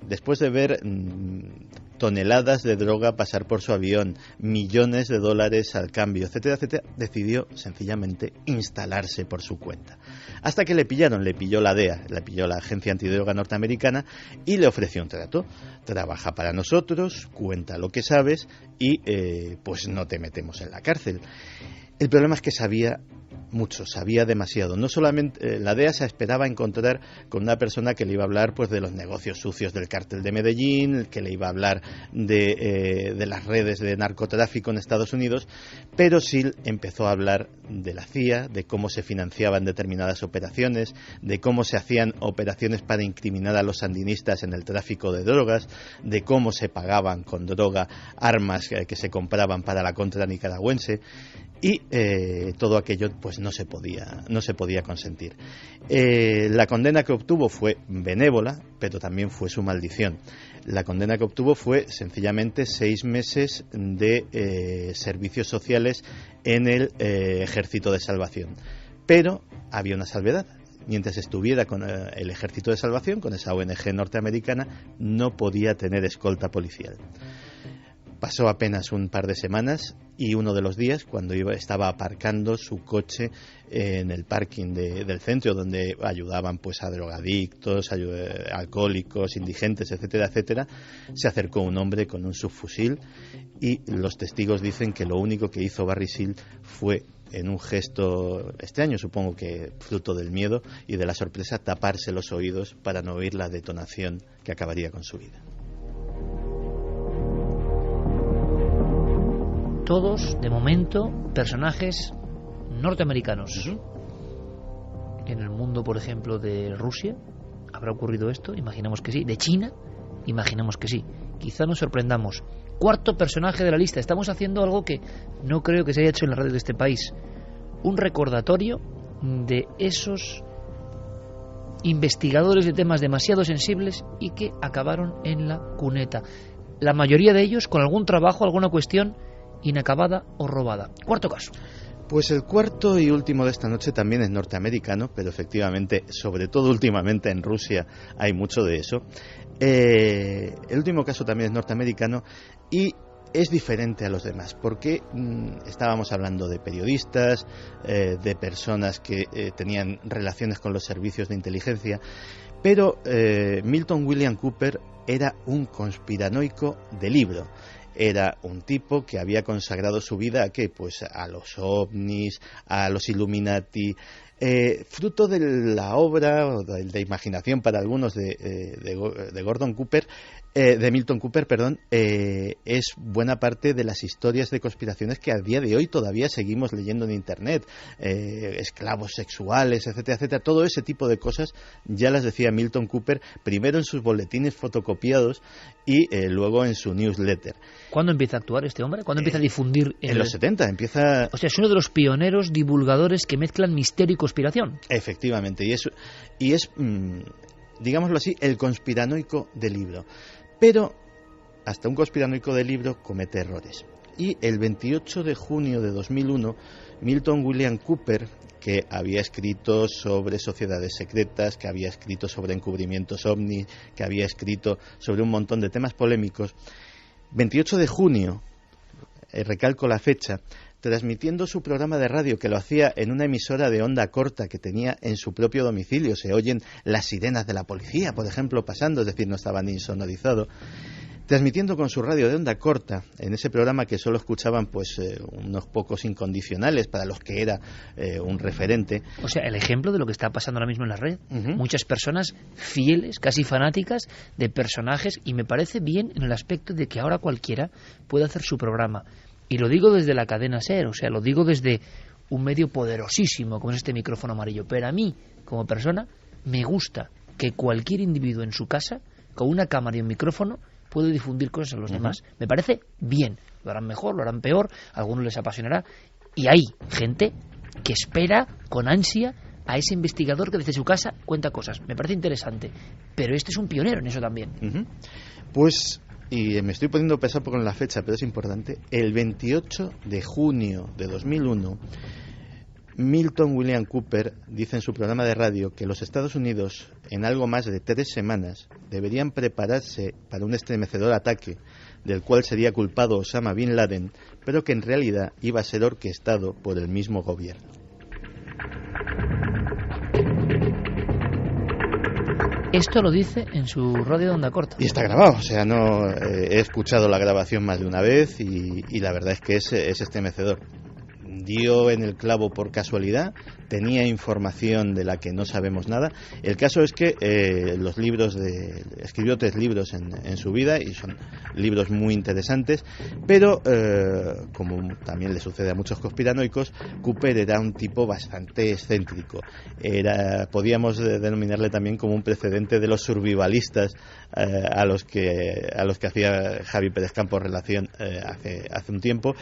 Después de ver toneladas de droga pasar por su avión, millones de dólares al cambio, etcétera, etcétera, decidió sencillamente instalarse por su cuenta. Hasta que le pilló la DEA, le pilló la Agencia Antidroga norteamericana y le ofreció un trato. Trabaja para nosotros, cuenta lo que sabes y pues no te metemos en la cárcel. El problema es que sabía mucho, sabía demasiado. No solamente la DEA se esperaba encontrar con una persona que le iba a hablar pues de los negocios sucios del cártel de Medellín, que le iba a hablar de las redes de narcotráfico en Estados Unidos, pero Seal empezó a hablar de la CIA, de cómo se financiaban determinadas operaciones, de cómo se hacían operaciones para incriminar a los sandinistas en el tráfico de drogas, de cómo se pagaban con droga armas que se compraban para la contra nicaragüense. Y todo aquello pues no se podía consentir. La condena que obtuvo fue benévola, pero también fue su maldición. La condena que obtuvo fue sencillamente 6 meses de servicios sociales en el Ejército de Salvación. Pero había una salvedad. Mientras estuviera con el Ejército de Salvación, con esa ONG norteamericana, no podía tener escolta policial. Pasó apenas un par de semanas y uno de los días, cuando estaba aparcando su coche en el parking del centro, donde ayudaban pues a drogadictos, alcohólicos, indigentes, etcétera, etcétera, se acercó un hombre con un subfusil y los testigos dicen que lo único que hizo Barry Seal fue, en un gesto extraño, supongo que fruto del miedo y de la sorpresa, taparse los oídos para no oír la detonación que acabaría con su vida. Todos, de momento, personajes norteamericanos. En el mundo, por ejemplo, de Rusia, ¿habrá ocurrido esto? Imaginamos que sí. ¿De China? Imaginamos que sí. Quizá nos sorprendamos. 4º personaje de la lista. Estamos haciendo algo que no creo que se haya hecho en las redes de este país. Un recordatorio de esos investigadores de temas demasiado sensibles y que acabaron en la cuneta. La mayoría de ellos con algún trabajo, alguna cuestión inacabada o robada. 4º caso. Pues el 4º y último de esta noche también es norteamericano, pero efectivamente, sobre todo últimamente en Rusia, hay mucho de eso. El último caso también es norteamericano y es diferente a los demás, porque estábamos hablando de periodistas, de personas que tenían relaciones con los servicios de inteligencia, pero Milton William Cooper era un conspiranoico de libro. Era un tipo que había consagrado su vida ¿a qué? Pues a los ovnis, a los Illuminati, fruto de la obra o de imaginación para algunos de Gordon Cooper, de Milton Cooper, perdón, es buena parte de las historias de conspiraciones que a día de hoy todavía seguimos leyendo en internet, esclavos sexuales, etcétera, etcétera. Todo ese tipo de cosas ya las decía Milton Cooper, primero en sus boletines fotocopiados y luego en su newsletter. ¿Cuándo empieza a actuar este hombre? ¿Cuándo empieza a difundir? En los 70 empieza. O sea, es uno de los pioneros divulgadores que mezclan misterio y conspiración. Efectivamente, y es digámoslo así, el conspiranoico del libro. Pero hasta un conspiranoico del libro comete errores. Y el 28 de junio de 2001, Milton William Cooper, que había escrito sobre sociedades secretas, que había escrito sobre encubrimientos ovni, que había escrito sobre un montón de temas polémicos, 28 de junio, recalco la fecha, transmitiendo su programa de radio, que lo hacía en una emisora de onda corta que tenía en su propio domicilio. Se oyen las sirenas de la policía, por ejemplo, pasando, es decir, no estaba ni insonorizado. Transmitiendo con su radio de onda corta, en ese programa que solo escuchaban pues unos pocos incondicionales para los que era un referente. O sea, el ejemplo de lo que está pasando ahora mismo en la red. Muchas personas fieles, casi fanáticas de personajes, y me parece bien en el aspecto de que ahora cualquiera puede hacer su programa. Y lo digo desde la cadena SER, o sea, lo digo desde un medio poderosísimo como es este micrófono amarillo. Pero a mí, como persona, me gusta que cualquier individuo en su casa, con una cámara y un micrófono, puede difundir cosas a los demás. Me parece bien. Lo harán mejor, lo harán peor, a algunos les apasionará. Y hay gente que espera con ansia a ese investigador que desde su casa cuenta cosas. Me parece interesante, pero este es un pionero en eso también. Pues, y me estoy poniendo pesado con la fecha, pero es importante, el 28 de junio de 2001, Milton William Cooper dice en su programa de radio que los Estados Unidos, en algo más de 3 semanas, deberían prepararse para un estremecedor ataque del cual sería culpado Osama Bin Laden, pero que en realidad iba a ser orquestado por el mismo gobierno. Esto lo dice en su radio de onda corta. Y está grabado, o sea, no he escuchado la grabación más de una vez y la verdad es que es estremecedor. Dio en el clavo por casualidad, tenía información de la que no sabemos nada. El caso es que escribió 3 libros en su vida y son libros muy interesantes, pero como también le sucede a muchos conspiranoicos, Cooper era un tipo bastante excéntrico. Podíamos denominarle también como un precedente de los survivalistas a los que hacía Javi Pérez Campos relación hace un tiempo.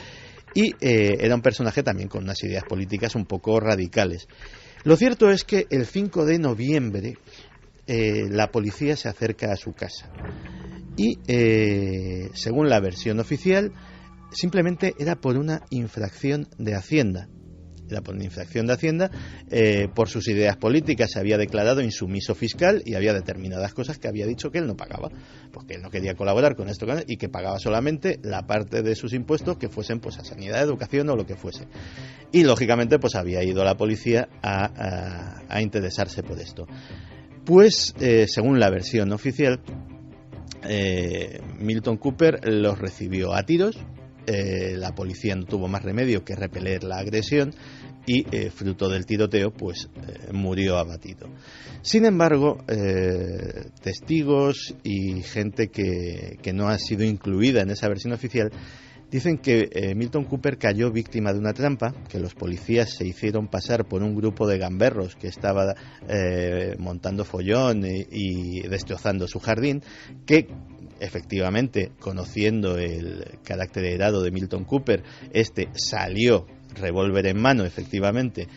Y era un personaje también con unas ideas políticas un poco radicales. Lo cierto es que el 5 de noviembre la policía se acerca a su casa y, según la versión oficial, simplemente era por una infracción de Hacienda. Era por una infracción de Hacienda, por sus ideas políticas se había declarado insumiso fiscal y había determinadas cosas que había dicho que él no pagaba, porque él no quería colaborar con esto y que pagaba solamente la parte de sus impuestos que fuesen pues a sanidad, educación o lo que fuese. Y lógicamente pues había ido a la policía a interesarse por esto. Pues según la versión oficial, Milton Cooper los recibió a tiros. La policía no tuvo más remedio que repeler la agresión y fruto del tiroteo pues murió abatido. Sin embargo, testigos y gente que no ha sido incluida en esa versión oficial dicen que Milton Cooper cayó víctima de una trampa, que los policías se hicieron pasar por un grupo de gamberros que estaba montando follón y destrozando su jardín, que efectivamente, conociendo el carácter airado de Milton Cooper, salió revólver en mano, efectivamente,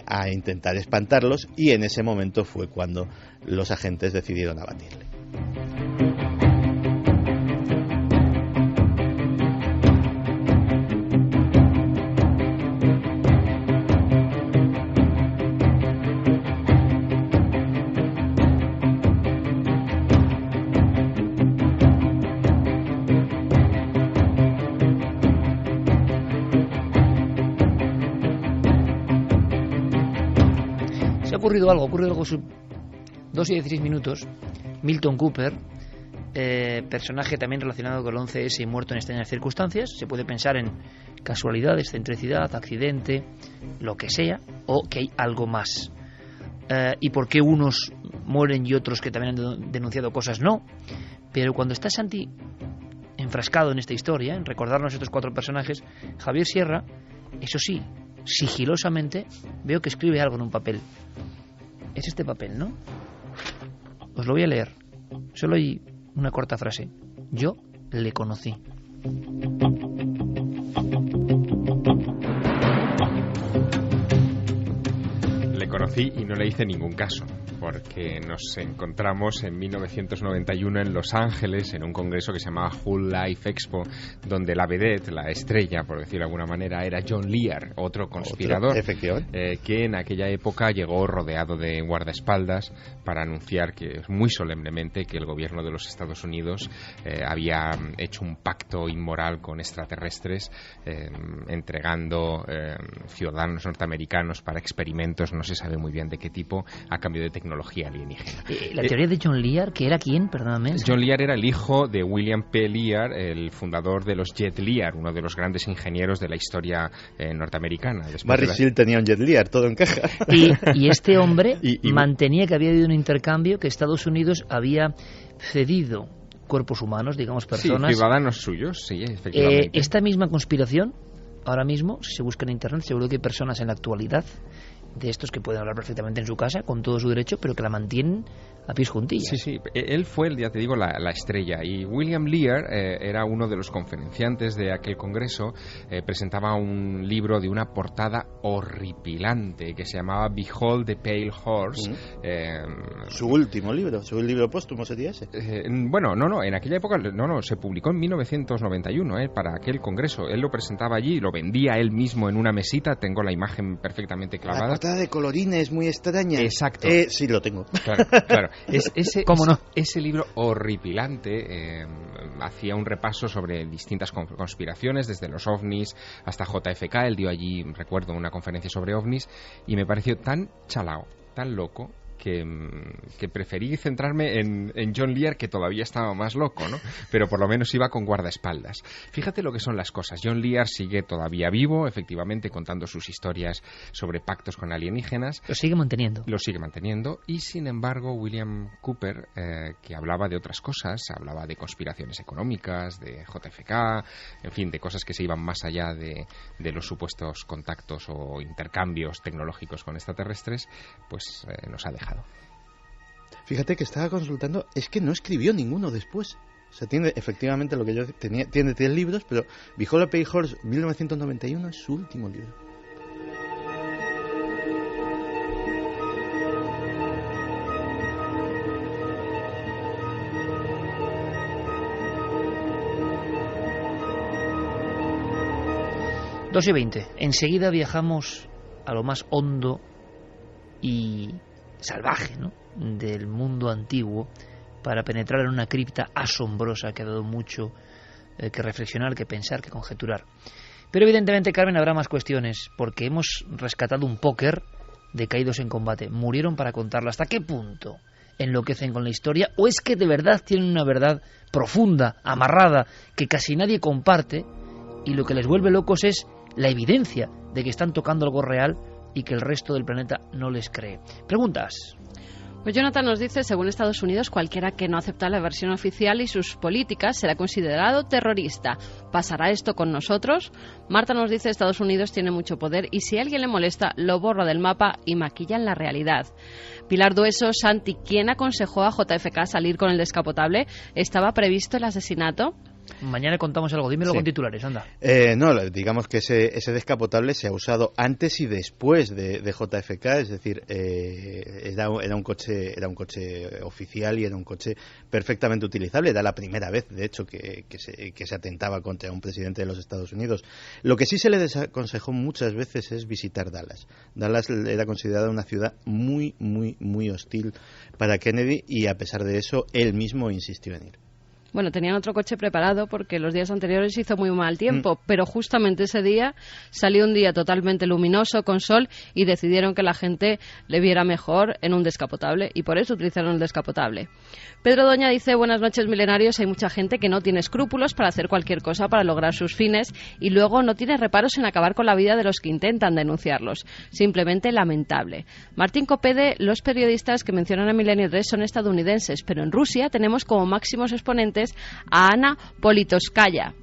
a intentar espantarlos, y en ese momento fue cuando los agentes decidieron abatirle. Ha ocurrido algo 2 y 16 minutos. Milton Cooper, personaje también relacionado con el 11S y muerto en extrañas circunstancias. Se puede pensar en casualidad, excentricidad, accidente, lo que sea, o que hay algo más. Y por qué unos mueren y otros que también han denunciado cosas no. Pero cuando está Santi enfrascado en esta historia, en recordarnos estos 4 personajes, Javier Sierra, eso sí, sigilosamente veo que escribe algo en un papel. Es este papel, ¿no? Os lo voy a leer. Solo hay una corta frase. Yo le conocí. Le conocí y no le hice ningún caso, porque nos encontramos en 1991 en Los Ángeles en un congreso que se llamaba Whole Life Expo, donde la vedette, la estrella, por decirlo de alguna manera, era John Lear, otro conspirador, que en aquella época llegó rodeado de guardaespaldas para anunciar que muy solemnemente que el gobierno de los Estados Unidos había hecho un pacto inmoral con extraterrestres, entregando ciudadanos norteamericanos para experimentos, no se sabe muy bien de qué tipo, a cambio de tecnología alienígena. La teoría de John Lear, ¿que era quién? Perdóname. John Lear era el hijo de William P. Lear, el fundador de los Jet Lear, uno de los grandes ingenieros de la historia norteamericana. Barry Shield tenía un Jet Lear, todo encaja. Y este hombre mantenía que había habido un intercambio, que Estados Unidos había cedido cuerpos humanos, digamos personas. Sí, ciudadanos suyos, sí, efectivamente. Esta misma conspiración, ahora mismo, si se busca en internet, seguro que hay personas en la actualidad de estos que pueden hablar perfectamente en su casa, con todo su derecho, pero que la mantienen a pies juntillas. Sí, él fue, ya te digo, la estrella. Y William Lear era uno de los conferenciantes de aquel congreso. Presentaba un libro de una portada horripilante que se llamaba Behold the Pale Horse. Su último libro póstumo sería ese. Bueno, no, en aquella época se publicó en 1991 para aquel congreso. Él lo presentaba allí, lo vendía él mismo en una mesita. Tengo la imagen perfectamente clavada. La portada de colorines muy extraña. Exacto. Sí, lo tengo. Claro. ¿Cómo no? Ese libro horripilante hacía un repaso sobre distintas conspiraciones, desde los ovnis hasta JFK. Él dio allí, recuerdo, una conferencia sobre ovnis y me pareció tan chalao, tan loco, que preferí centrarme en John Lear, que todavía estaba más loco, ¿no? Pero por lo menos iba con guardaespaldas. Fíjate lo que son las cosas. John Lear sigue todavía vivo, efectivamente, contando sus historias sobre pactos con alienígenas. Lo sigue manteniendo. Y sin embargo, William Cooper, que hablaba de otras cosas, hablaba de conspiraciones económicas, de JFK, en fin, de cosas que se iban más allá de los supuestos contactos o intercambios tecnológicos con extraterrestres, pues nos ha dejado. Fíjate que estaba consultando, es que no escribió ninguno después. O sea, tiene efectivamente lo que yo tenía, tiene 10 libros, pero Behold the Pale Horse 1991 es su último libro. Dos y 20. Enseguida viajamos a lo más hondo y salvaje, ¿no?, del mundo antiguo, para penetrar en una cripta asombrosa que ha dado mucho que reflexionar, que pensar, que conjeturar. Pero evidentemente, Carmen, habrá más cuestiones, porque hemos rescatado un póker de caídos en combate. Murieron para contarlo. ¿Hasta qué punto enloquecen con la historia? ¿O es que de verdad tienen una verdad profunda, amarrada, que casi nadie comparte, y lo que les vuelve locos es la evidencia de que están tocando algo real y que el resto del planeta no les cree? Preguntas. Pues Jonathan nos dice, según Estados Unidos, cualquiera que no acepta la versión oficial y sus políticas será considerado terrorista. ¿Pasará esto con nosotros? Marta nos dice, Estados Unidos tiene mucho poder y si a alguien le molesta, lo borra del mapa y maquillan la realidad. Pilar Dueso, Santi, ¿quién aconsejó a JFK salir con el descapotable? ¿Estaba previsto el asesinato? Mañana contamos algo, dímelo con titulares, anda. No, digamos que ese descapotable se ha usado antes y después de JFK, es decir, era un coche oficial y era un coche perfectamente utilizable. Era la primera vez, de hecho, que se atentaba contra un presidente de los Estados Unidos. Lo que sí se le desaconsejó muchas veces es visitar Dallas. Dallas era considerada una ciudad muy, muy, muy hostil para Kennedy y a pesar de eso, él mismo insistió en ir. Bueno, tenían otro coche preparado porque los días anteriores hizo muy mal tiempo, pero justamente ese día salió un día totalmente luminoso, con sol, y decidieron que la gente le viera mejor en un descapotable, y por eso utilizaron el descapotable. Pedro Doña dice, buenas noches milenarios, hay mucha gente que no tiene escrúpulos para hacer cualquier cosa para lograr sus fines y luego no tiene reparos en acabar con la vida de los que intentan denunciarlos. Simplemente lamentable. Martín Copede, los periodistas que mencionan a Milenio 3 son estadounidenses, pero en Rusia tenemos como máximos exponentes a Ana Politkovskaya.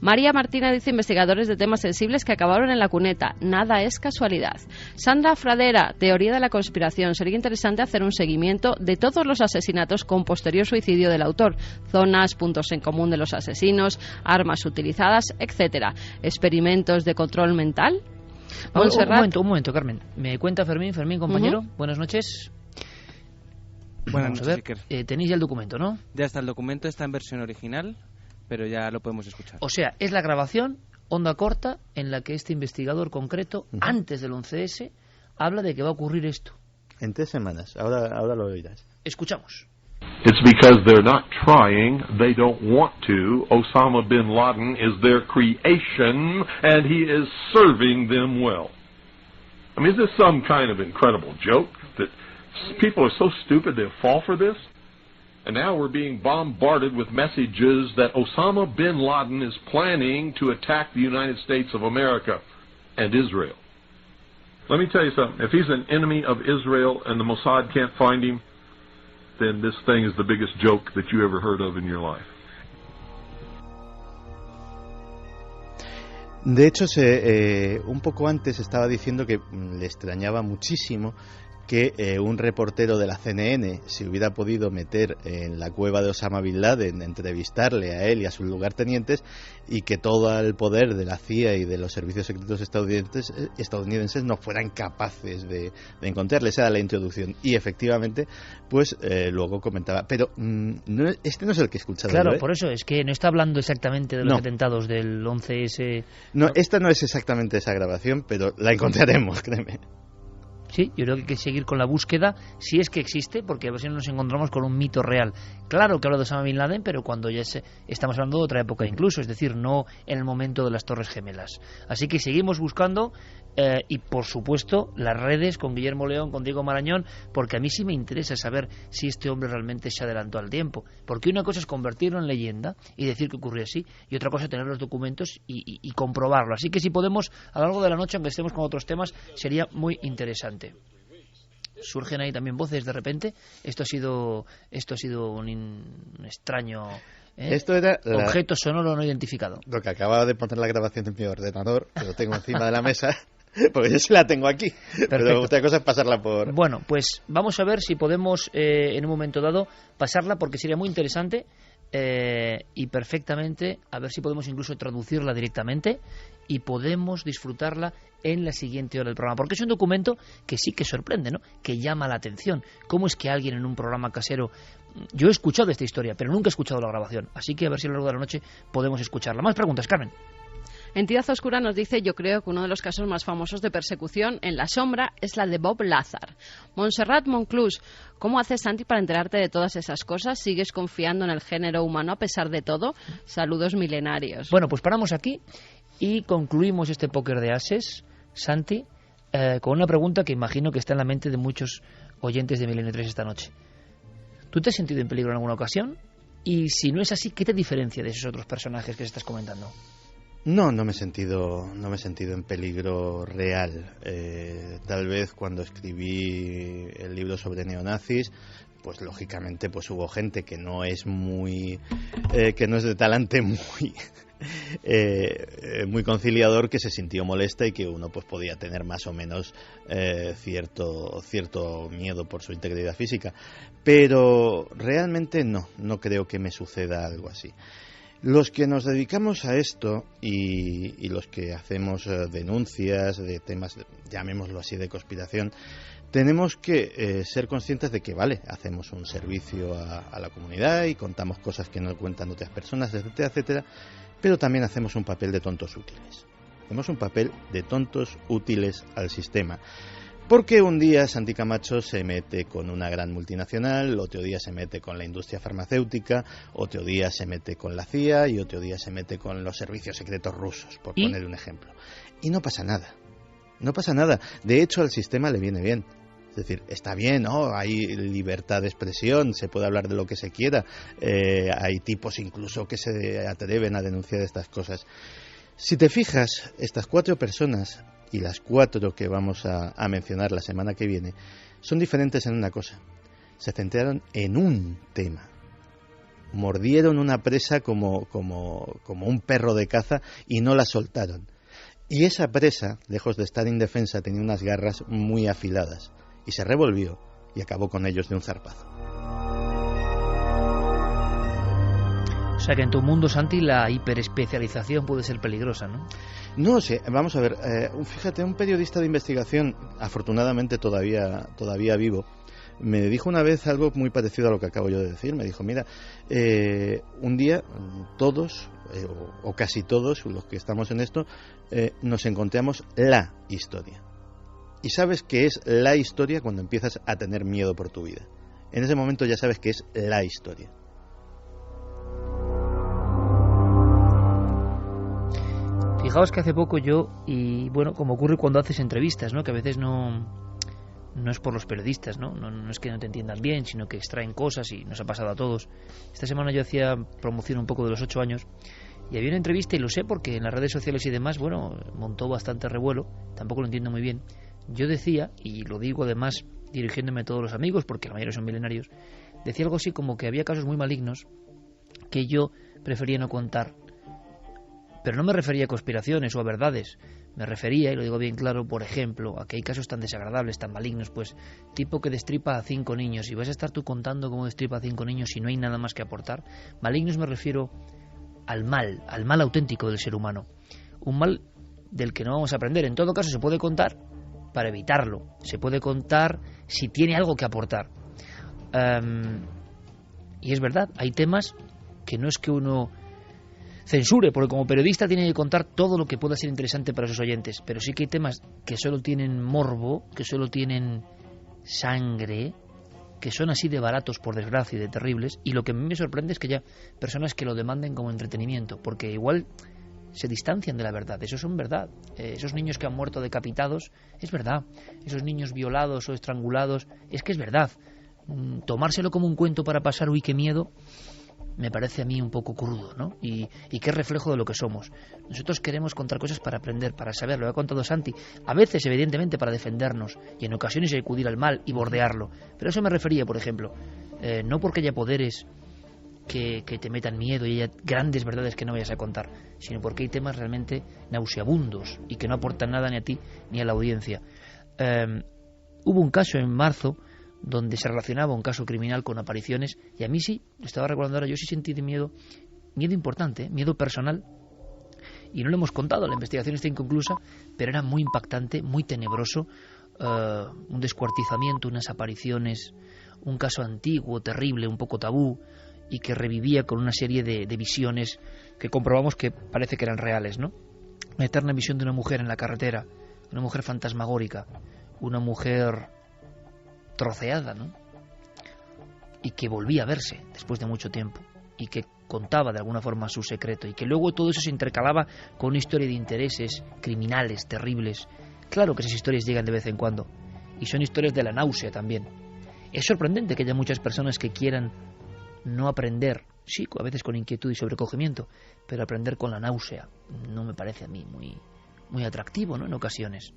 María Martina dice, investigadores de temas sensibles que acabaron en la cuneta. Nada es casualidad. Sandra Fradera, teoría de la conspiración. Sería interesante hacer un seguimiento de todos los asesinatos con posterior suicidio del autor. Zonas, puntos en común de los asesinos, armas utilizadas, etcétera. Experimentos de control mental. Un momento, Carmen. Me cuenta Fermín, compañero. Buenas noches. Buenas noches, Iker. Tenéis ya el documento, ¿no? Ya está, el documento está en versión original, pero ya lo podemos escuchar. O sea, es la grabación, onda corta, en la que este investigador concreto, antes del 11S, habla de que va a ocurrir esto. En 3 semanas, ahora lo oirás. Escuchamos. It's because they're not trying, they don't want to. Osama bin Laden is their creation, and he is serving them well. I mean, is this some kind of incredible joke that people are so stupid they'll fall for this? And now we're being bombarded with messages that Osama bin Laden is planning to attack the United States of America and Israel. Let me tell you something. If he's an enemy of Israel and the Mossad can't find him, then this thing is the biggest joke that you ever heard of in your life. De hecho, un poco antes estaba diciendo que le extrañaba muchísimo que un reportero de la CNN se hubiera podido meter en la cueva de Osama Bin Laden, entrevistarle a él y a sus lugartenientes, y que todo el poder de la CIA y de los servicios secretos estadounidenses no fueran capaces de encontrarle. Esa era la introducción. Y efectivamente, pues luego comentaba. Pero este no es el que he escuchado. Claro, yo, por eso es que no está hablando exactamente de los atentados del 11S. No, esta no es exactamente esa grabación, pero la encontraremos, créeme. Sí, yo creo que hay que seguir con la búsqueda, si es que existe, porque a ver si nos encontramos con un mito real. Claro que habla de Osama Bin Laden, pero cuando ya estamos hablando de otra época incluso, es decir, no en el momento de las Torres Gemelas. Así que seguimos buscando y, por supuesto, las redes con Guillermo León, con Diego Marañón, porque a mí sí me interesa saber si este hombre realmente se adelantó al tiempo. Porque una cosa es convertirlo en leyenda y decir que ocurrió así, y otra cosa es tener los documentos y comprobarlo. Así que si podemos, a lo largo de la noche, aunque estemos con otros temas, sería muy interesante. Surgen ahí también voces de repente. Esto ha sido un extraño Esto era objeto sonoro no identificado. Lo que acababa de poner la grabación en mi ordenador, que lo tengo encima de la mesa, porque yo sí la tengo aquí. Perfecto. Pero otra cosa es pasarla por... Bueno, pues vamos a ver si podemos en un momento dado pasarla, porque sería muy interesante y perfectamente, a ver si podemos incluso traducirla directamente y podemos disfrutarla en la siguiente hora del programa, porque es un documento que sí que sorprende, ¿no? Que llama la atención. ¿Cómo es que alguien en un programa casero... Yo he escuchado esta historia, pero nunca he escuchado la grabación, así que a ver si a lo largo de la noche podemos escucharla. Más preguntas, Carmen. Entidad Oscura nos dice: yo creo que uno de los casos más famosos de persecución en la sombra es la de Bob Lazar. Montserrat Monclús, ¿cómo haces, Santi, para enterarte de todas esas cosas? ¿Sigues confiando en el género humano a pesar de todo? Saludos milenarios. Bueno, pues paramos aquí y concluimos este póker de ases, Santi, con una pregunta que imagino que está en la mente de muchos oyentes de Milenio 3 esta noche. ¿Tú te has sentido en peligro en alguna ocasión? Y si no es así, ¿qué te diferencia de esos otros personajes que estás comentando? No me he sentido en peligro real. Tal vez cuando escribí el libro sobre neonazis, pues lógicamente pues hubo gente que no es de talante muy conciliador, que se sintió molesta y que uno pues podía tener más o menos cierto miedo por su integridad física, pero realmente no creo que me suceda algo así. Los que nos dedicamos a esto y los que hacemos denuncias de temas, llamémoslo así, de conspiración, tenemos que ser conscientes de que, vale, hacemos un servicio a la comunidad y contamos cosas que no cuentan otras personas, etcétera, etcétera, pero también hacemos un papel de tontos útiles. Hacemos un papel de tontos útiles al sistema. Porque un día Santi Camacho se mete con una gran multinacional, otro día se mete con la industria farmacéutica, otro día se mete con la CIA y otro día se mete con los servicios secretos rusos, por poner un ejemplo. Y no pasa nada. No pasa nada. De hecho, al sistema le viene bien. Es decir, está bien, ¿no? Hay libertad de expresión, se puede hablar de lo que se quiera. Hay tipos incluso que se atreven a denunciar estas cosas. Si te fijas, estas 4 personas y las 4 que vamos a mencionar la semana que viene son diferentes en una cosa. Se centraron en un tema. Mordieron una presa como un perro de caza y no la soltaron. Y esa presa, lejos de estar indefensa, tenía unas garras muy afiladas. Y se revolvió y acabó con ellos de un zarpazo. O sea que en tu mundo, Santi, la hiperespecialización puede ser peligrosa, ¿no? No sé, vamos a ver, fíjate, un periodista de investigación, afortunadamente todavía vivo, me dijo una vez algo muy parecido a lo que acabo yo de decir. Me dijo, mira, un día todos, o casi todos los que estamos en esto, nos encontramos la historia. Y sabes que es la historia cuando empiezas a tener miedo por tu vida. En ese momento ya sabes que es la historia. Fijaos que hace poco yo, y bueno, como ocurre cuando haces entrevistas, ¿no? Que a veces no es por los periodistas, ¿no? No es que no te entiendan bien, sino que extraen cosas y nos ha pasado a todos. Esta semana yo hacía promoción un poco de los 8 años y había una entrevista, y lo sé porque en las redes sociales y demás, bueno, montó bastante revuelo, tampoco lo entiendo muy bien. Yo decía, y lo digo además dirigiéndome a todos los amigos, porque la mayoría son milenarios, decía algo así como que había casos muy malignos que yo prefería no contar Pero no me refería a conspiraciones o a verdades. Me refería, y lo digo bien claro, por ejemplo, a que hay casos tan desagradables, tan malignos, pues, tipo que destripa a 5 niños, y vas a estar tú contando cómo destripa a 5 niños y no hay nada más que aportar. Malignos me refiero al mal auténtico del ser humano. Un mal del que no vamos a aprender. En todo caso, se puede contar para evitarlo. Se puede contar si tiene algo que aportar. Y es verdad, hay temas que no es que uno censure, porque como periodista tiene que contar todo lo que pueda ser interesante para sus oyentes, pero sí que hay temas que solo tienen morbo, que solo tienen sangre, que son así de baratos, por desgracia, y de terribles, y lo que a mí me sorprende es que haya personas que lo demanden como entretenimiento, porque igual se distancian de la verdad. Eso son verdad. Esos niños que han muerto decapitados, es verdad. Esos niños violados o estrangulados, es que es verdad. Tomárselo como un cuento para pasar, uy, qué miedo, me parece a mí un poco crudo, ¿no? Y qué reflejo de lo que somos. Nosotros queremos contar cosas para aprender, para saber, lo ha contado Santi, a veces evidentemente para defendernos y en ocasiones acudir al mal y bordearlo, pero a eso me refería, por ejemplo, no porque haya poderes que te metan miedo y haya grandes verdades que no vayas a contar, sino porque hay temas realmente nauseabundos y que no aportan nada ni a ti ni a la audiencia. Hubo un caso en marzo donde se relacionaba un caso criminal con apariciones, y a mí sí, estaba recordando ahora, yo sí sentí de miedo importante, miedo personal, y no lo hemos contado, la investigación está inconclusa, pero era muy impactante, muy tenebroso, un descuartizamiento, unas apariciones, un caso antiguo, terrible, un poco tabú, y que revivía con una serie de visiones que comprobamos que parece que eran reales, ¿no? La eterna visión de una mujer en la carretera, una mujer fantasmagórica, una mujer troceada, ¿no? Y que volvía a verse después de mucho tiempo y que contaba de alguna forma su secreto y que luego todo eso se intercalaba con una historia de intereses criminales terribles. Claro que esas historias llegan de vez en cuando y son historias de la náusea también. Es sorprendente que haya muchas personas que quieran no aprender, sí, a veces con inquietud y sobrecogimiento, pero aprender con la náusea no me parece a mí muy atractivo, ¿no? En ocasiones.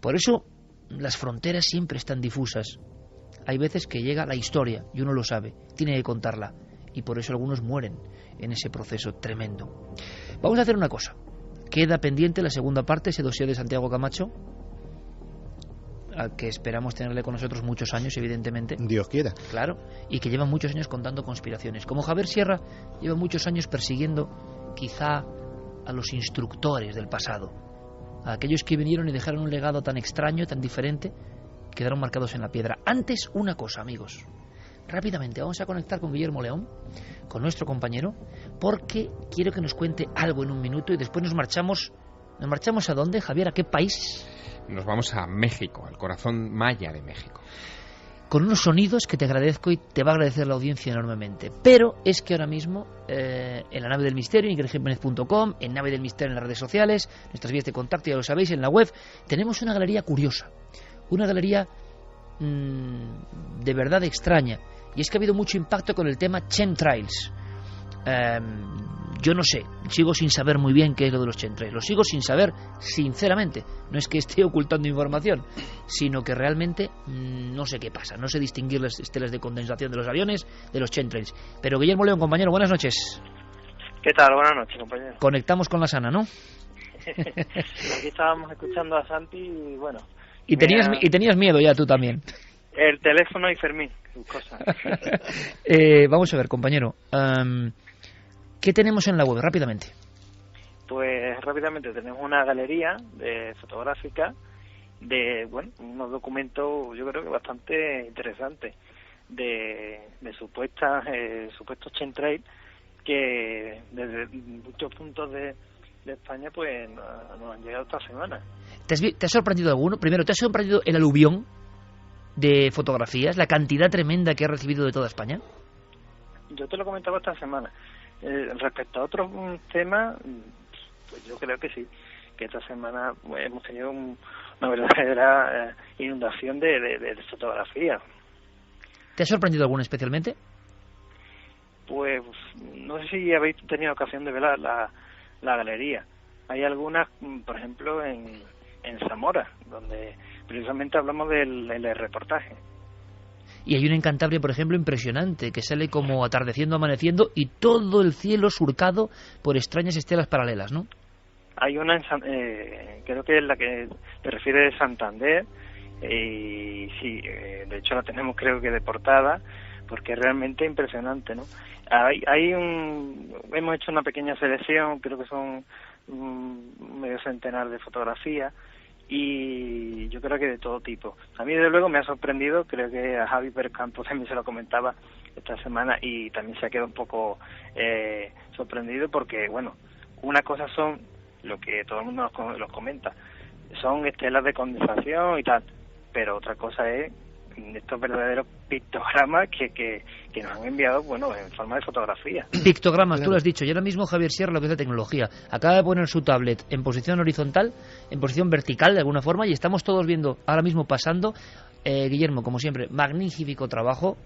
Por eso las fronteras siempre están difusas. Hay veces que llega la historia y uno lo sabe, tiene que contarla, y por eso algunos mueren en ese proceso tremendo. Vamos a hacer una cosa. Queda pendiente la segunda parte, ese dossier de Santiago Camacho, al que esperamos tenerle con nosotros muchos años, evidentemente. Dios quiera. Claro, y que lleva muchos años contando conspiraciones. Como Javier Sierra lleva muchos años persiguiendo quizá a los instructores del pasado, a aquellos que vinieron y dejaron un legado tan extraño, tan diferente, quedaron marcados en la piedra. Antes, una cosa, amigos. Rápidamente, vamos a conectar con Guillermo León, con nuestro compañero, porque quiero que nos cuente algo en un minuto y después nos marchamos. ¿Nos marchamos a dónde, Javier? ¿A qué país? Nos vamos a México, al corazón maya de México. Con unos sonidos que te agradezco y te va a agradecer la audiencia enormemente. Pero es que ahora mismo, en la nave del misterio, ingridjiménez.com, en nave del misterio en las redes sociales, nuestras vías de contacto, ya lo sabéis, en la web, tenemos una galería curiosa, una galería de verdad extraña. Y es que ha habido mucho impacto con el tema chemtrails. Yo no sé, sigo sin saber muy bien qué es lo de los chemtrails. Lo sigo sin saber, sinceramente. No es que esté ocultando información, sino que realmente no sé qué pasa. No sé distinguir las estelas de condensación de los aviones de los chemtrails. Pero Guillermo León, compañero, buenas noches. ¿Qué tal? Buenas noches, compañero. Conectamos con la sana, ¿no? Aquí estábamos escuchando a Santi y bueno... Y tenías miedo ya tú también. El teléfono y Fermín, sus cosas. Vamos a ver, compañero. ¿Qué tenemos en la web? Rápidamente. Pues rápidamente tenemos una galería fotográfica de, bueno, unos documentos yo creo que bastante interesantes de supuestos chemtrails que desde muchos puntos de España pues nos han llegado esta semana. ¿Te ha sorprendido alguno? Primero, ¿te ha sorprendido el aluvión de fotografías, la cantidad tremenda que ha recibido de toda España? Yo te lo comentaba esta semana. Respecto a otros temas, pues yo creo que sí, que esta semana hemos tenido una verdadera inundación de fotografías. ¿Te ha sorprendido alguna especialmente? Pues no sé si habéis tenido ocasión de ver la galería. Hay algunas, por ejemplo, en Zamora, donde precisamente hablamos del reportaje. Y hay una en Cantabria, por ejemplo, impresionante, que sale como atardeciendo, amaneciendo, y todo el cielo surcado por extrañas estelas paralelas, ¿no? Hay una, creo que es la que te refiere de Santander, y sí, de hecho la tenemos creo que de portada, porque es realmente impresionante, ¿no? Hemos hecho una pequeña selección, creo que son medio centenar de fotografías, y yo creo que de todo tipo. A mí desde luego me ha sorprendido, creo que a Javi Percampo también se lo comentaba esta semana y también se ha quedado un poco sorprendido porque, bueno, una cosa son lo que todo el mundo los comenta, son estelas de condensación y tal, pero otra cosa es estos verdaderos pictogramas que nos han enviado, bueno, en forma de fotografía. Pictogramas, tú lo has dicho, y ahora mismo Javier Sierra, lo que es la tecnología, acaba de poner su tablet en posición horizontal, en posición vertical de alguna forma, y estamos todos viendo ahora mismo pasando. Guillermo, como siempre, magnífico trabajo,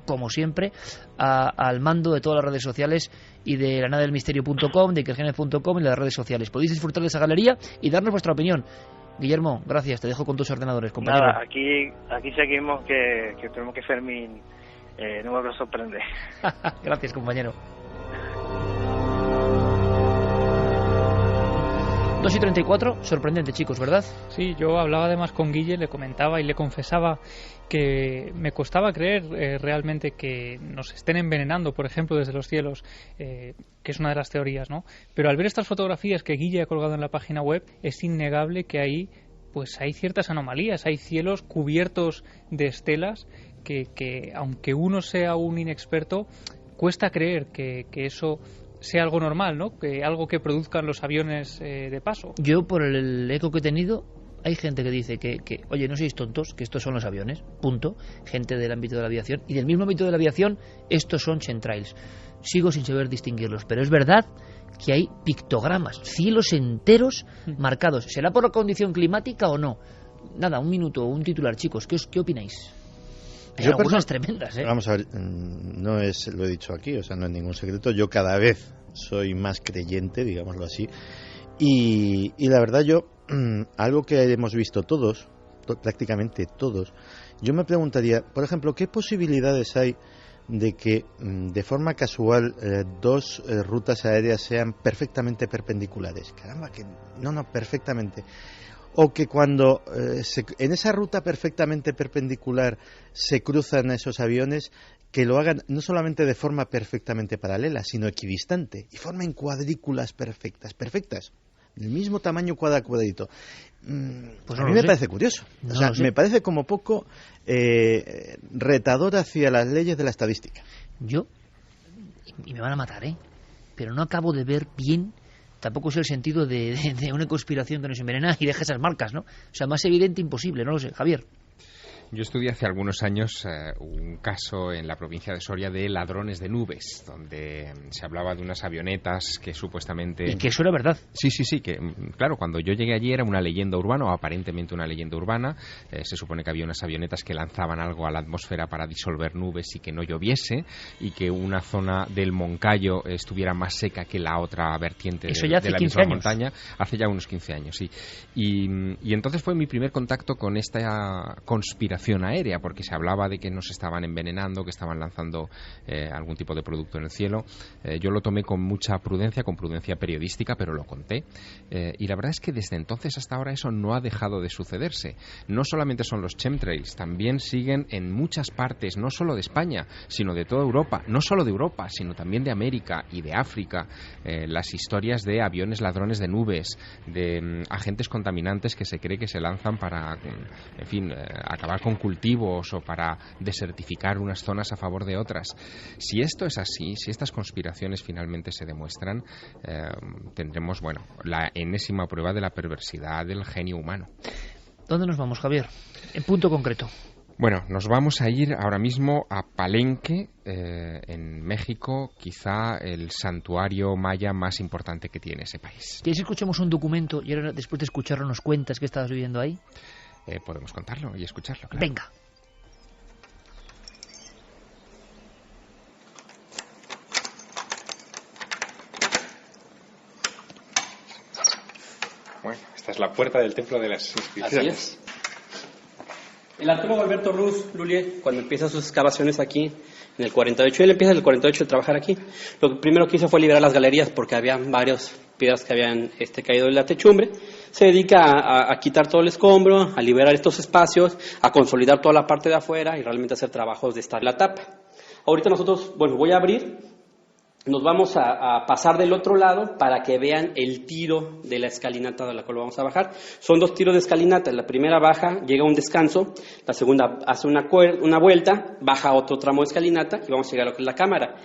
como siempre, al mando de todas las redes sociales y de lanadelmisterio.com, de ikergenes.com y de las redes sociales. Podéis disfrutar de esa galería y darnos vuestra opinión. Guillermo, gracias, te dejo con tus ordenadores, compañero. Nada, aquí seguimos que tenemos que Fermín no nos sorprende. Gracias, compañero. 2:34, sorprendente, chicos, ¿verdad? Sí, yo hablaba además con Guille, le comentaba y le confesaba que me costaba creer realmente que nos estén envenenando, por ejemplo, desde los cielos, que es una de las teorías, ¿no? Pero al ver estas fotografías que Guille ha colgado en la página web, es innegable que ahí pues hay ciertas anomalías, hay cielos cubiertos de estelas que aunque uno sea un inexperto, cuesta creer que eso sea algo normal, ¿no? Que algo que produzcan los aviones de paso. Yo, por el eco que he tenido, hay gente que dice que oye, no seáis tontos, que estos son los aviones, punto. Gente del ámbito de la aviación. Y del mismo ámbito de la aviación, estos son chemtrails. Sigo sin saber distinguirlos, pero es verdad que hay pictogramas, cielos enteros marcados. ¿Será por la condición climática o no? Nada, un minuto, un titular, chicos. ¿Qué opináis? Hay algunas tremendas, ¿eh? Vamos a ver, no es, lo he dicho aquí, o sea, no es ningún secreto. Yo cada vez soy más creyente, digámoslo así. Y la verdad yo, algo que hemos visto todos, prácticamente todos, yo me preguntaría, por ejemplo, ¿qué posibilidades hay de que de forma casual dos rutas aéreas sean perfectamente perpendiculares? Caramba, que no, perfectamente. O que cuando en esa ruta perfectamente perpendicular se cruzan esos aviones, que lo hagan no solamente de forma perfectamente paralela, sino equidistante, y formen cuadrículas perfectas, del mismo tamaño cuadradito. Pues a mí me parece curioso. O sea, me parece como poco retador hacia las leyes de la estadística. Yo, y me van a matar, pero no acabo de ver bien. Tampoco es el sentido de una conspiración que nos envenena y deja esas marcas, ¿no? O sea, más evidente imposible, no lo sé. Javier. Yo estudié hace algunos años un caso en la provincia de Soria de ladrones de nubes, donde se hablaba de unas avionetas que supuestamente... Y que eso era verdad. Sí, que claro, cuando yo llegué allí era una leyenda urbana, o aparentemente una leyenda urbana. Se supone que había unas avionetas que lanzaban algo a la atmósfera para disolver nubes y que no lloviese, y que una zona del Moncayo estuviera más seca que la otra vertiente de la misma montaña. Hace ya unos 15 años, sí. Y entonces fue mi primer contacto con esta conspiración aérea, porque se hablaba de que nos estaban envenenando, que estaban lanzando algún tipo de producto en el cielo. Yo lo tomé con mucha prudencia, con prudencia periodística, pero lo conté. Y la verdad es que desde entonces hasta ahora eso no ha dejado de sucederse. No solamente son los chemtrails, también siguen en muchas partes, no solo de España, sino de toda Europa, no solo de Europa, sino también de América y de África, las historias de aviones ladrones de nubes, de agentes contaminantes que se cree que se lanzan para, en fin, acabar con cultivos o para desertificar unas zonas a favor de otras. Si esto es así, si estas conspiraciones finalmente se demuestran, tendremos, bueno, la enésima prueba de la perversidad del genio humano. ¿Dónde nos vamos, Javier? En punto concreto. Bueno, nos vamos a ir ahora mismo a Palenque, en México, quizá el santuario maya más importante que tiene ese país. ¿Quieres que escuchemos un documento y ahora, después de escucharlo, nos cuentas qué estabas viviendo ahí? Podemos contarlo y escucharlo, claro. Venga. Bueno, esta es la puerta del templo de las inscripciones. Así es. El arqueólogo Alberto Ruz Lullier, cuando empieza sus excavaciones aquí, en el 48, él empieza en el 48 a trabajar aquí. Lo primero que hizo fue liberar las galerías porque había varias piedras que habían caído de la techumbre. Se dedica a quitar todo el escombro, a liberar estos espacios, a consolidar toda la parte de afuera y realmente hacer trabajos de estar la tapa. Ahorita nosotros, voy a abrir, nos vamos a pasar del otro lado para que vean el tiro de la escalinata de la cual vamos a bajar. Son 2 tiros de escalinata, la primera baja, llega a un descanso, la segunda hace una vuelta, baja otro tramo de escalinata y vamos a llegar a lo que es la cámara.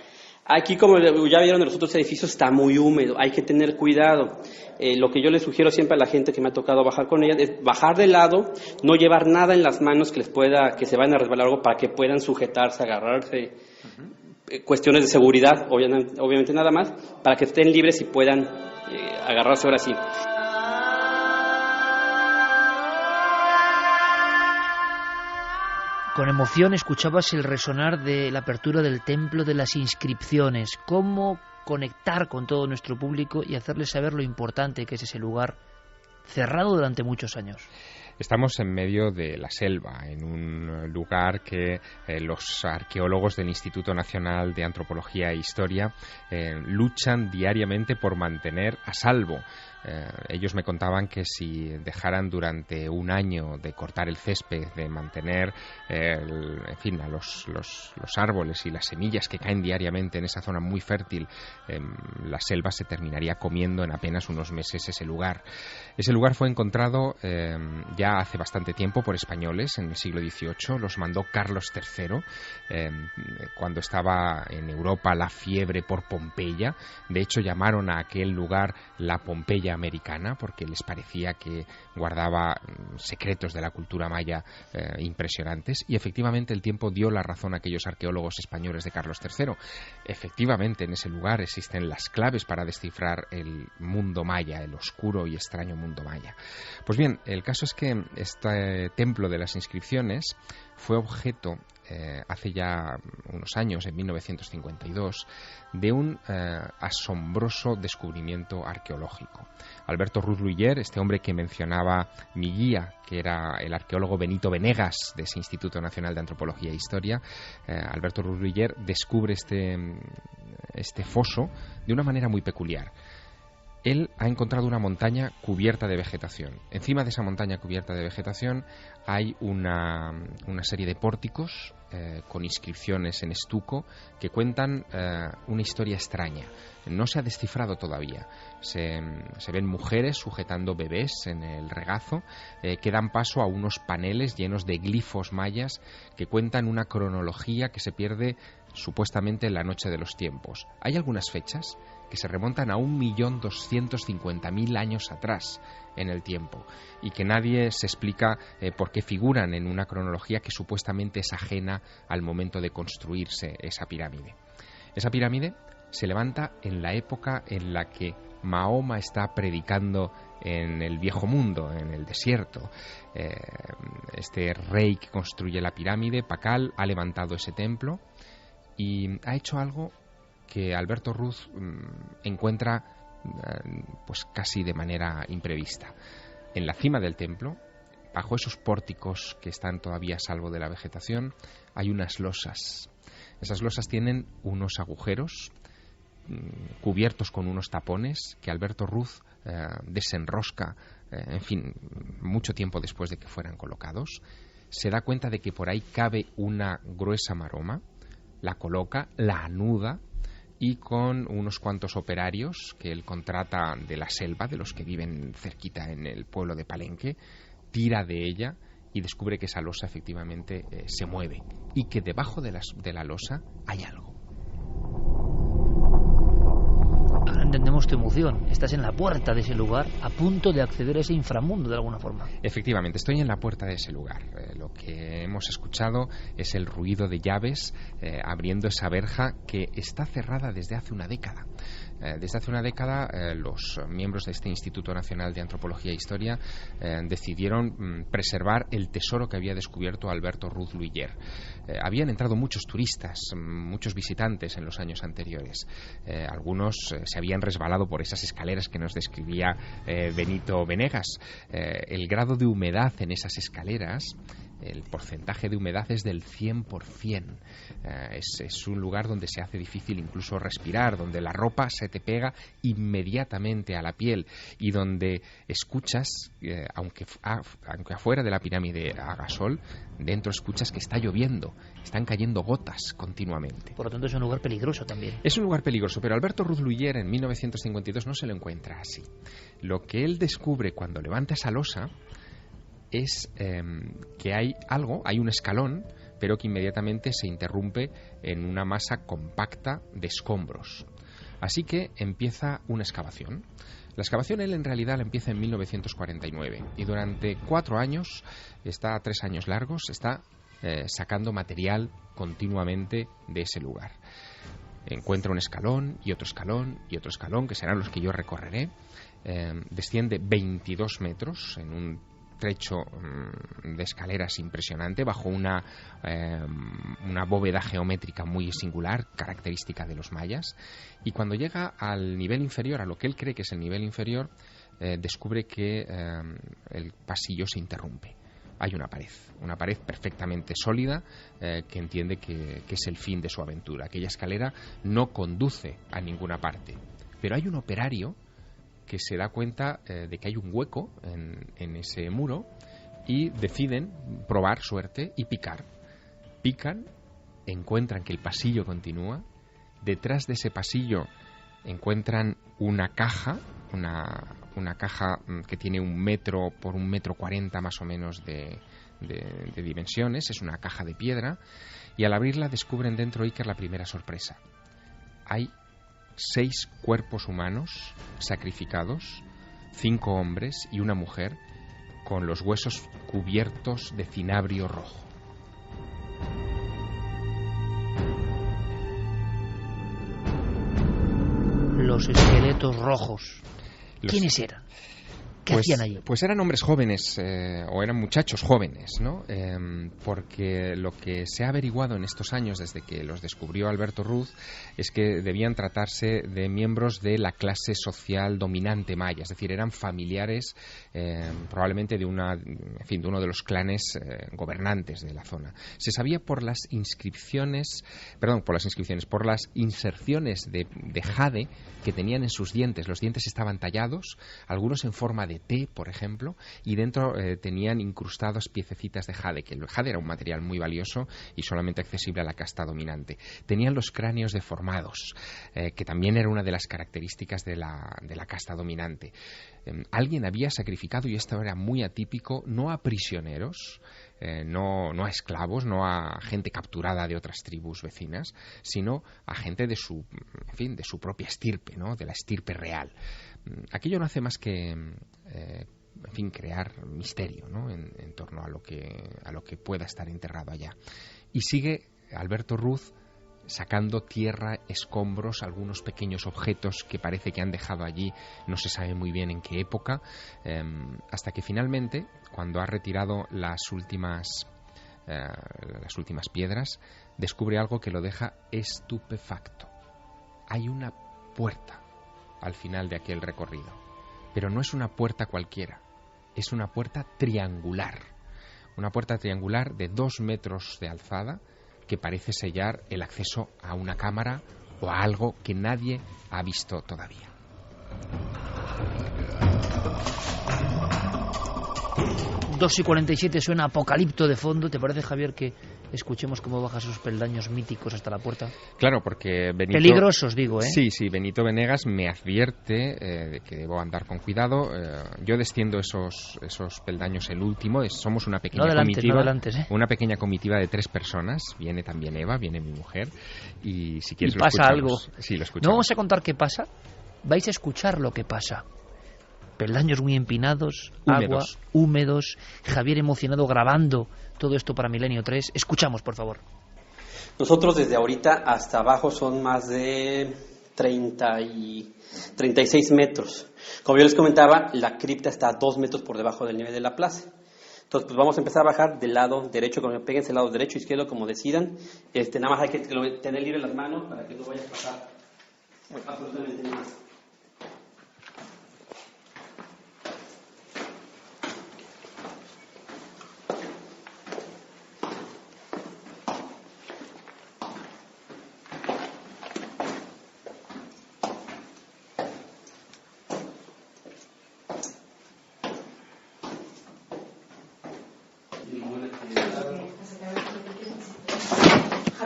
Aquí, como ya vieron en los otros edificios, está muy húmedo, hay que tener cuidado. Lo que yo les sugiero siempre a la gente que me ha tocado bajar con ella es bajar de lado, no llevar nada en las manos que se vayan a resbalar algo para que puedan sujetarse, agarrarse. Cuestiones de seguridad, obviamente nada más, para que estén libres y puedan agarrarse ahora sí. Con emoción escuchabas el resonar de la apertura del templo de las inscripciones. ¿Cómo conectar con todo nuestro público y hacerles saber lo importante que es ese lugar cerrado durante muchos años? Estamos en medio de la selva, en un lugar que los arqueólogos del Instituto Nacional de Antropología e Historia luchan diariamente por mantener a salvo. Ellos me contaban que si dejaran durante un año de cortar el césped, de mantener a los árboles y las semillas que caen diariamente en esa zona muy fértil, la selva se terminaría comiendo en apenas unos meses ese lugar. Ese lugar fue encontrado ya hace bastante tiempo por españoles en el siglo XVIII, los mandó Carlos III cuando estaba en Europa la fiebre por Pompeya. De hecho, llamaron a aquel lugar la Pompeya americana porque les parecía que guardaba secretos de la cultura maya impresionantes, y efectivamente el tiempo dio la razón a aquellos arqueólogos españoles de Carlos III. Efectivamente, en ese lugar existen las claves para descifrar el mundo maya, el oscuro y extraño mundo maya. Pues bien, el caso es que este templo de las inscripciones fue objeto hace ya unos años, en 1952, de un asombroso descubrimiento arqueológico. Alberto Ruz Lullier, este hombre que mencionaba mi guía, que era el arqueólogo Benito Venegas de ese Instituto Nacional de Antropología e Historia, Alberto Ruz Lullier descubre este foso de una manera muy peculiar. Él ha encontrado una montaña cubierta de vegetación. Encima de esa montaña cubierta de vegetación hay una serie de pórticos con inscripciones en estuco que cuentan una historia extraña. No se ha descifrado todavía. Se ven mujeres sujetando bebés en el regazo que dan paso a unos paneles llenos de glifos mayas que cuentan una cronología que se pierde supuestamente en la noche de los tiempos. Hay algunas fechas que se remontan a 1.250.000 años atrás en el tiempo y que nadie se explica por qué figuran en una cronología que supuestamente es ajena al momento de construirse esa pirámide. Esa pirámide se levanta en la época en la que Mahoma está predicando en el viejo mundo, en el desierto. Este rey que construye la pirámide, Pakal, ha levantado ese templo y ha hecho algo que Alberto Ruz encuentra pues casi de manera imprevista. En la cima del templo, bajo esos pórticos que están todavía a salvo de la vegetación, hay unas losas. Esas losas tienen unos agujeros cubiertos con unos tapones que Alberto Ruz desenrosca, mucho tiempo después de que fueran colocados. Se da cuenta de que por ahí cabe una gruesa maroma, la coloca, la anuda, y con unos cuantos operarios que él contrata de la selva, de los que viven cerquita en el pueblo de Palenque, tira de ella y descubre que esa losa efectivamente se mueve y que debajo de la losa hay algo. Ahora entendemos tu emoción. Estás en la puerta de ese lugar, a punto de acceder a ese inframundo de alguna forma. Efectivamente, estoy en la puerta de ese lugar. Lo que hemos escuchado es el ruido de llaves abriendo esa verja que está cerrada desde hace una década. Desde hace una década los miembros de este Instituto Nacional de Antropología e Historia decidieron preservar el tesoro que había descubierto Alberto Ruz Lullier. Habían entrado muchos turistas, muchos visitantes en los años anteriores. Algunos se habían resbalado por esas escaleras que nos describía Benito Venegas. El grado de humedad en esas escaleras el porcentaje de humedad es del 100%. Es un lugar donde se hace difícil incluso respirar, donde la ropa se te pega inmediatamente a la piel y donde escuchas, aunque afuera de la pirámide haga sol, dentro escuchas que está lloviendo, están cayendo gotas continuamente. Por lo tanto es un lugar peligroso también. Es un lugar peligroso, pero Alberto Ruz Luyer en 1952 no se lo encuentra así. Lo que él descubre cuando levanta esa losa es que hay un escalón, pero que inmediatamente se interrumpe en una masa compacta de escombros. Así que empieza una excavación. La excavación él en realidad la empieza en 1949 y durante 4 años, 3 años largos, está sacando material continuamente de ese lugar. Encuentra un escalón y otro escalón y otro escalón, que serán los que yo recorreré. Desciende 22 metros en un trecho de escaleras impresionante bajo una bóveda geométrica muy singular, característica de los mayas, y cuando llega al nivel inferior, a lo que él cree que es el nivel inferior, descubre que el pasillo se interrumpe. Hay una pared perfectamente sólida que entiende que es el fin de su aventura. Aquella escalera no conduce a ninguna parte, pero hay un operario que se da cuenta de que hay un hueco en ese muro y deciden probar suerte y picar. Pican, encuentran que el pasillo continúa. Detrás de ese pasillo encuentran una caja, una caja que tiene 1 metro por 1,40 metros más o menos de dimensiones. Es una caja de piedra y al abrirla descubren dentro Iker la primera sorpresa. Hay 6 cuerpos humanos sacrificados, 5 hombres y una mujer, con los huesos cubiertos de cinabrio rojo. Los esqueletos rojos. ¿Quiénes eran? ¿Qué hacían allí? Pues eran hombres jóvenes, o eran muchachos jóvenes, ¿no? Porque lo que se ha averiguado en estos años, desde que los descubrió Alberto Ruz, es que debían tratarse de miembros de la clase social dominante maya, es decir, eran familiares probablemente de uno de los clanes gobernantes de la zona. Se sabía por las inserciones de jade que tenían en sus dientes. Los dientes estaban tallados, algunos en forma de T, por ejemplo, y dentro tenían incrustados piececitas de jade, que el jade era un material muy valioso y solamente accesible a la casta dominante. Tenían los cráneos deformados, que también era una de las características de la casta dominante. Alguien había sacrificado, y esto era muy atípico, no a prisioneros, no a esclavos, no a gente capturada de otras tribus vecinas, sino a gente de su propia estirpe, ¿no? De la estirpe real. Aquello no hace más que crear misterio, ¿no? en torno a lo que pueda estar enterrado allá. Y sigue Alberto Ruz sacando tierra, escombros, algunos pequeños objetos que parece que han dejado allí, no se sabe muy bien en qué época, hasta que finalmente, cuando ha retirado las últimas piedras, descubre algo que lo deja estupefacto. Hay una puerta al final de aquel recorrido, pero no es una puerta cualquiera, es una puerta triangular de 2 metros de alzada, que parece sellar el acceso a una cámara o a algo que nadie ha visto todavía. Dos y 47 suena Apocalipto de fondo. ¿Te parece, Javier, que escuchemos cómo baja esos peldaños míticos hasta la puerta? Claro, porque Benito... Peligrosos, digo, ¿eh? Sí, Benito Venegas me advierte de que debo andar con cuidado. Yo desciendo esos peldaños el último. Somos una pequeña comitiva. Una pequeña comitiva de 3 personas. Viene también Eva, viene mi mujer. Y si quieres ¿Y pasa algo? Sí, lo escuchamos. No vamos a contar qué pasa. Vais a escuchar lo que pasa. Peldaños muy empinados, agua, húmedos, Javier emocionado grabando todo esto para Milenio 3. Escuchamos, por favor. Nosotros desde ahorita hasta abajo son más de 36 metros. Como yo les comentaba, la cripta está a 2 metros por debajo del nivel de la plaza. Entonces, pues vamos a empezar a bajar del lado derecho, cuando péguense el lado derecho, izquierdo, como decidan. Nada más hay que tener libre las manos para que no vaya a pasar absolutamente nada.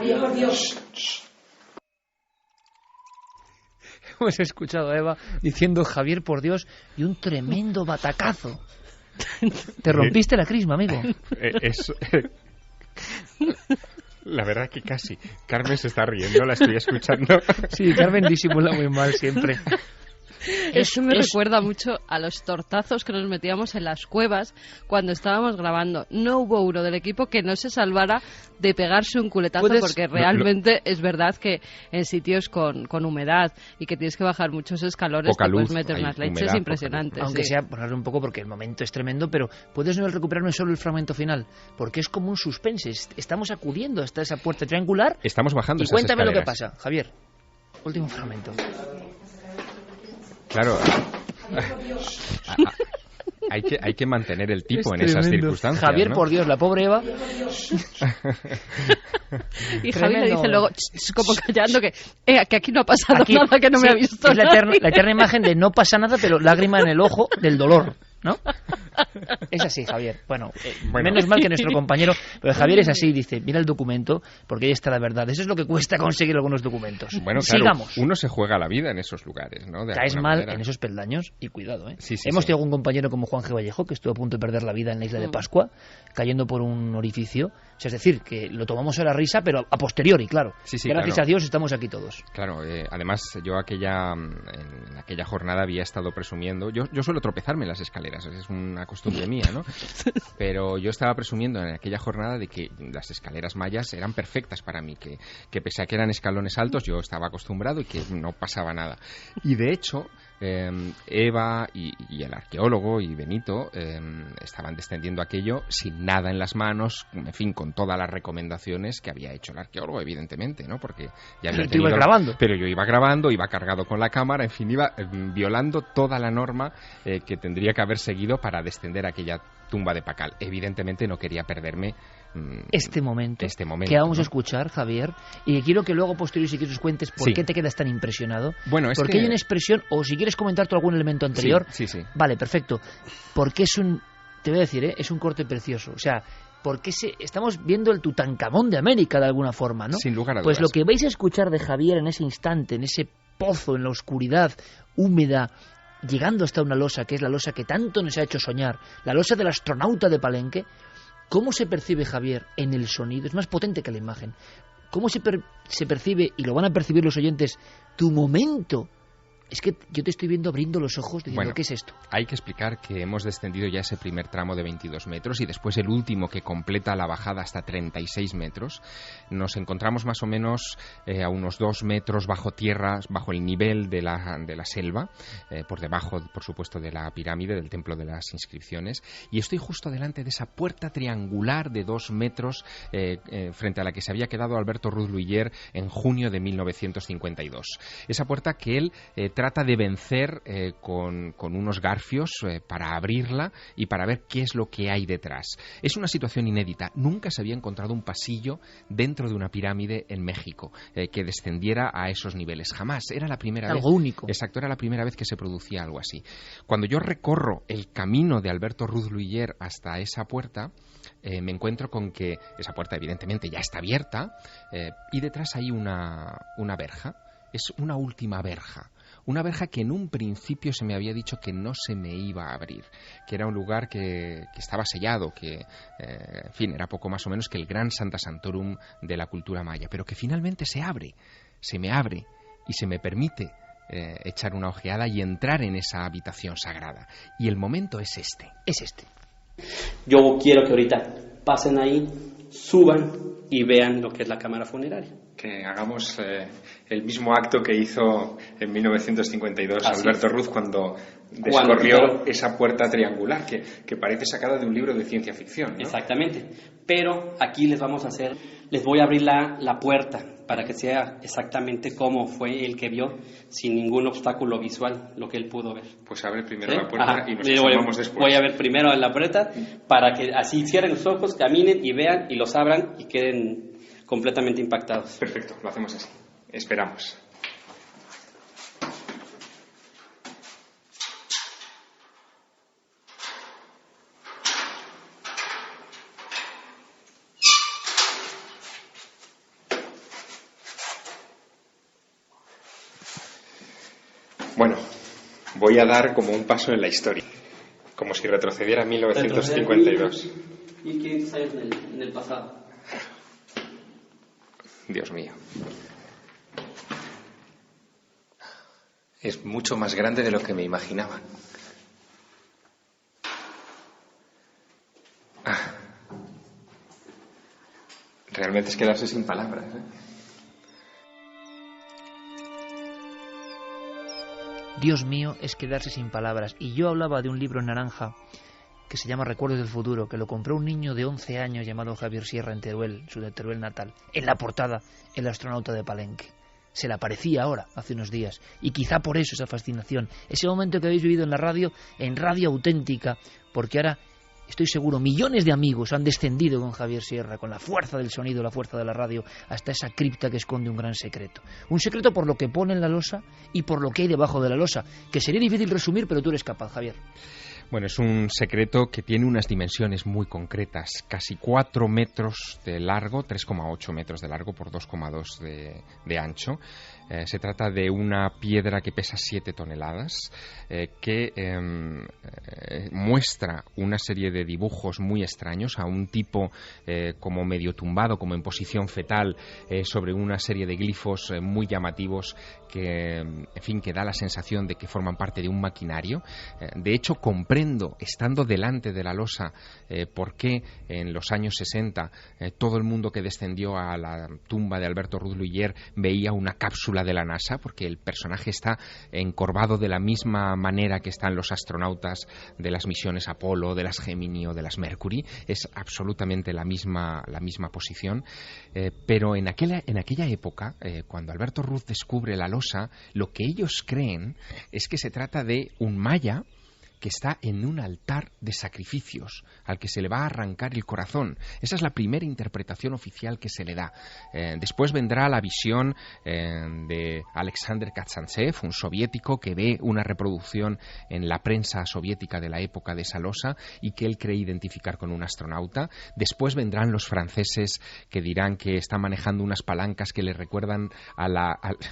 Javier, por Dios. Hemos escuchado a Eva diciendo Javier, por Dios, y un tremendo batacazo. Te rompiste la crisma, amigo. La verdad que casi. Carmen se está riendo, la estoy escuchando. Sí, Carmen disimula muy mal siempre. Eso me recuerda mucho a los tortazos que nos metíamos en las cuevas cuando estábamos grabando. No hubo uno del equipo que no se salvara de pegarse un culetazo, porque realmente es verdad que en sitios con humedad y que tienes que bajar muchos escalones te puedes meter unas leches impresionantes. Aunque sea ponerle un poco, porque el momento es tremendo, pero puedes no recuperarme solo el fragmento final, porque es como un suspense. Estamos acudiendo hasta esa puerta triangular. Estamos bajando y esas cuéntame escaleras. lo que pasa, Javier. Último fragmento. Claro, hay que mantener el tipo en esas circunstancias. Javier, ¿no? por Dios, la pobre Eva. Y Javier le dice luego, como callando, que aquí no ha pasado nada, que no me ha visto. Es la eterna imagen de no pasa nada, pero lágrima en el ojo del dolor, ¿no? Es así, Javier. Bueno, menos mal que nuestro compañero, pero Javier es así, dice, mira el documento, porque ahí está la verdad. Eso es lo que cuesta conseguir algunos documentos. Bueno, claro, sigamos. Uno se juega la vida en esos lugares, ¿no? Caes mal en esos peldaños y cuidado, ¿eh? Sí, Hemos tenido un compañero como Juan G. Vallejo que estuvo a punto de perder la vida en la isla de Pascua, cayendo por un orificio. O sea, es decir, que lo tomamos a la risa, pero a posteriori, claro. Gracias a Dios estamos aquí todos. Claro, además yo en aquella jornada había estado presumiendo. Yo suelo tropezarme en las escaleras, es una costumbre mía, ¿no? Pero yo estaba presumiendo en aquella jornada de que las escaleras mayas eran perfectas para mí, que pese a que eran escalones altos, yo estaba acostumbrado y que no pasaba nada. Y de hecho, Eva y el arqueólogo y Benito estaban descendiendo aquello sin nada en las manos, en fin, con todas las recomendaciones que había hecho el arqueólogo, evidentemente, ¿no? Porque ya había Pero ibas grabando. Pero yo iba grabando, iba cargado con la cámara, en fin, iba violando toda la norma que tendría que haber seguido para descender a aquella tumba de Pacal. Evidentemente no quería perderme este momento que vamos a escuchar, Javier, y quiero que luego posterior si quieres cuentes por qué te quedas tan impresionado. Bueno, es porque hay una expresión, o si quieres comentar tú algún elemento anterior. Sí. Vale, perfecto. Porque te voy a decir, es un corte precioso. O sea, porque estamos viendo el Tutankamón de América de alguna forma, ¿no? Sin lugar a dudas. Pues lo que vais a escuchar de Javier en ese instante, en ese pozo, en la oscuridad húmeda, llegando hasta una losa, que es la losa que tanto nos ha hecho soñar, la losa del astronauta de Palenque. ¿Cómo se percibe, Javier, en el sonido? Es más potente que la imagen. ¿Cómo se percibe, y lo van a percibir los oyentes, tu momento? Es que yo te estoy viendo abriendo los ojos diciendo, bueno, ¿qué es esto? Hay que explicar que hemos descendido ya ese primer tramo de 22 metros y después el último que completa la bajada hasta 36 metros. Nos encontramos más o menos a unos 2 metros bajo tierra, bajo el nivel de la selva, por debajo, por supuesto, de la pirámide del Templo de las Inscripciones. Y estoy justo delante de esa puerta triangular de 2 metros frente a la que se había quedado Alberto Ruz Luiller en junio de 1952. Esa puerta que él trata de vencer con unos garfios para abrirla y para ver qué es lo que hay detrás. Es una situación inédita. Nunca se había encontrado un pasillo dentro de una pirámide en México que descendiera a esos niveles. Jamás. Era la primera vez. Algo único. Exacto, era la primera vez que se producía algo así. Cuando yo recorro el camino de Alberto Ruz Luiller hasta esa puerta, me encuentro con que esa puerta evidentemente ya está abierta y detrás hay una verja. Es una última verja. Una verja que en un principio se me había dicho que no se me iba a abrir, que era un lugar que estaba sellado, que, en fin, era poco más o menos que el gran Santa Santorum de la cultura maya, pero que finalmente se me abre y se me permite echar una ojeada y entrar en esa habitación sagrada. Y el momento es este. Yo quiero que ahorita pasen ahí, suban y vean lo que es la cámara funeraria. Que hagamos el mismo acto que hizo en 1952 Alberto Ruz cuando descorrió esa puerta triangular que parece sacada de un libro de ciencia ficción, ¿no? Exactamente, pero aquí les voy a abrir la puerta para que sea exactamente como fue el que vio, sin ningún obstáculo visual, lo que él pudo ver. Pues abre primero la puerta y nos asomamos después. Voy a ver primero la puerta para que así cierren los ojos, caminen y vean y los abran y queden completamente impactados. Perfecto, lo hacemos así. Esperamos. Bueno, voy a dar como un paso en la historia, como si retrocediera a 1952. 1500 años en el pasado. Dios mío. Es mucho más grande de lo que me imaginaba. Realmente es quedarse sin palabras, ¿eh? Dios mío, es quedarse sin palabras. Y yo hablaba de un libro en naranja que se llama Recuerdos del Futuro, que lo compró un niño de 11 años llamado Javier Sierra en Teruel, su de Teruel natal. En la portada, el astronauta de Palenque. Se le aparecía ahora, hace unos días. Y quizá por eso esa fascinación, ese momento que habéis vivido en la radio, en Radio Auténtica, porque ahora, estoy seguro, millones de amigos han descendido con Javier Sierra, con la fuerza del sonido, la fuerza de la radio, hasta esa cripta que esconde un gran secreto. Un secreto por lo que pone en la losa y por lo que hay debajo de la losa, que sería difícil resumir, pero tú eres capaz, Javier. Bueno, es un secreto que tiene unas dimensiones muy concretas, casi 4 metros de largo, 3,8 metros de largo por 2,2 de ancho. Se trata de una piedra que pesa 7 toneladas, que muestra una serie de dibujos muy extraños a un tipo como medio tumbado, como en posición fetal, sobre una serie de glifos muy llamativos que, en fin, que da la sensación de que forman parte de un maquinario. De hecho, comprendo, estando delante de la losa, por qué en los años 60 todo el mundo que descendió a la tumba de Alberto Ruiz Luyer veía una cápsula de la NASA, porque el personaje está encorvado de la misma manera que están los astronautas de las misiones Apolo, de las Gemini o de las Mercury. Es absolutamente la misma posición, pero en aquella época, cuando Alberto Ruiz descubre la losa, lo que ellos creen es que se trata de un maya que está en un altar de sacrificios al que se le va a arrancar el corazón. Esa es la primera interpretación oficial que se le da. Después vendrá la visión de Alexander Kazantsev, un soviético que ve una reproducción en la prensa soviética de la época de esa losa y que él cree identificar con un astronauta. Después vendrán los franceses que dirán que está manejando unas palancas que le recuerdan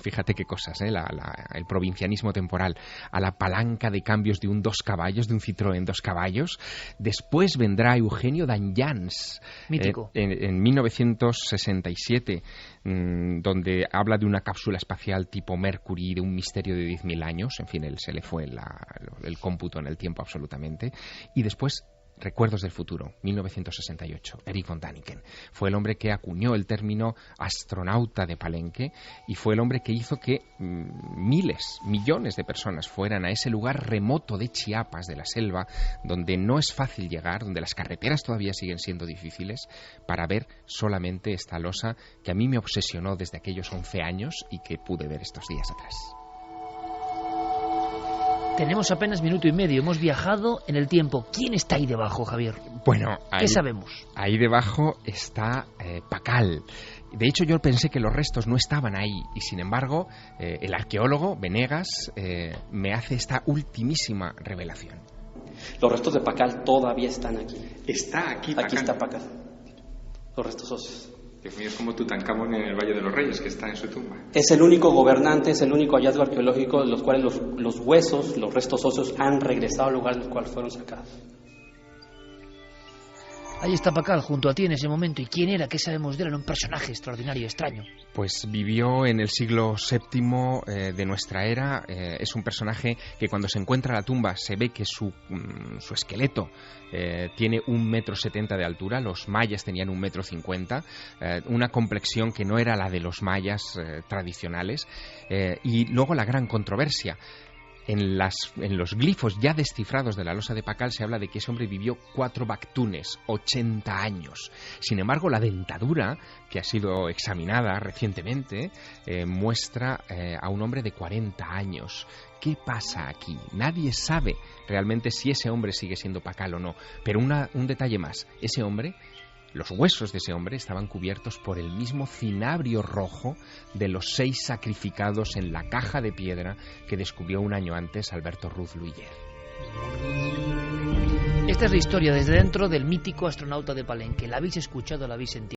fíjate qué cosas, el provincianismo temporal, a la palanca de cambios de un 2 caballos, de un Citroën 2 caballos. Después vendrá Eugenio D'Anjans, mítico, en 1967, donde habla de una cápsula espacial tipo Mercury, de un misterio de 10.000 años. En fin, se le fue el cómputo en el tiempo absolutamente. Y después Recuerdos del Futuro, 1968, Erich von Däniken. Fue el hombre que acuñó el término astronauta de Palenque y fue el hombre que hizo que millones de personas fueran a ese lugar remoto de Chiapas, de la selva, donde no es fácil llegar, donde las carreteras todavía siguen siendo difíciles, para ver solamente esta losa que a mí me obsesionó desde aquellos 11 años y que pude ver estos días atrás. Tenemos apenas minuto y medio, hemos viajado en el tiempo. ¿Quién está ahí debajo, Javier? Bueno, ¿qué sabemos? Ahí debajo está Pakal. De hecho, yo pensé que los restos no estaban ahí y, sin embargo, el arqueólogo Venegas me hace esta ultimísima revelación. Los restos de Pakal todavía están aquí. Está aquí Pakal. Aquí está Pakal. Los restos óseos. Dios mío, es como Tutankamón en el Valle de los Reyes, que está en su tumba. Es el único gobernante, es el único hallazgo arqueológico de los cuales los huesos, los restos óseos han regresado al lugar del cual fueron sacados. Ahí está Pakal, junto a ti en ese momento. ¿Y quién era? ¿Qué sabemos de él? Era un personaje extraordinario, extraño. Pues vivió en el siglo VII de nuestra era. Es un personaje que cuando se encuentra la tumba se ve que su esqueleto tiene 1,70 m de altura. Los mayas tenían 1,50 m. Una complexión que no era la de los mayas tradicionales. Y luego la gran controversia. En los glifos ya descifrados de la losa de Pakal se habla de que ese hombre vivió 4 baktunes, 80 años. Sin embargo, la dentadura, que ha sido examinada recientemente, muestra a un hombre de 40 años. ¿Qué pasa aquí? Nadie sabe realmente si ese hombre sigue siendo Pakal o no. Pero un detalle más, ese hombre... Los huesos de ese hombre estaban cubiertos por el mismo cinabrio rojo de los 6 sacrificados en la caja de piedra que descubrió un año antes Alberto Ruiz Luyer. Esta es la historia desde dentro del mítico astronauta de Palenque. La habéis escuchado, la habéis sentido.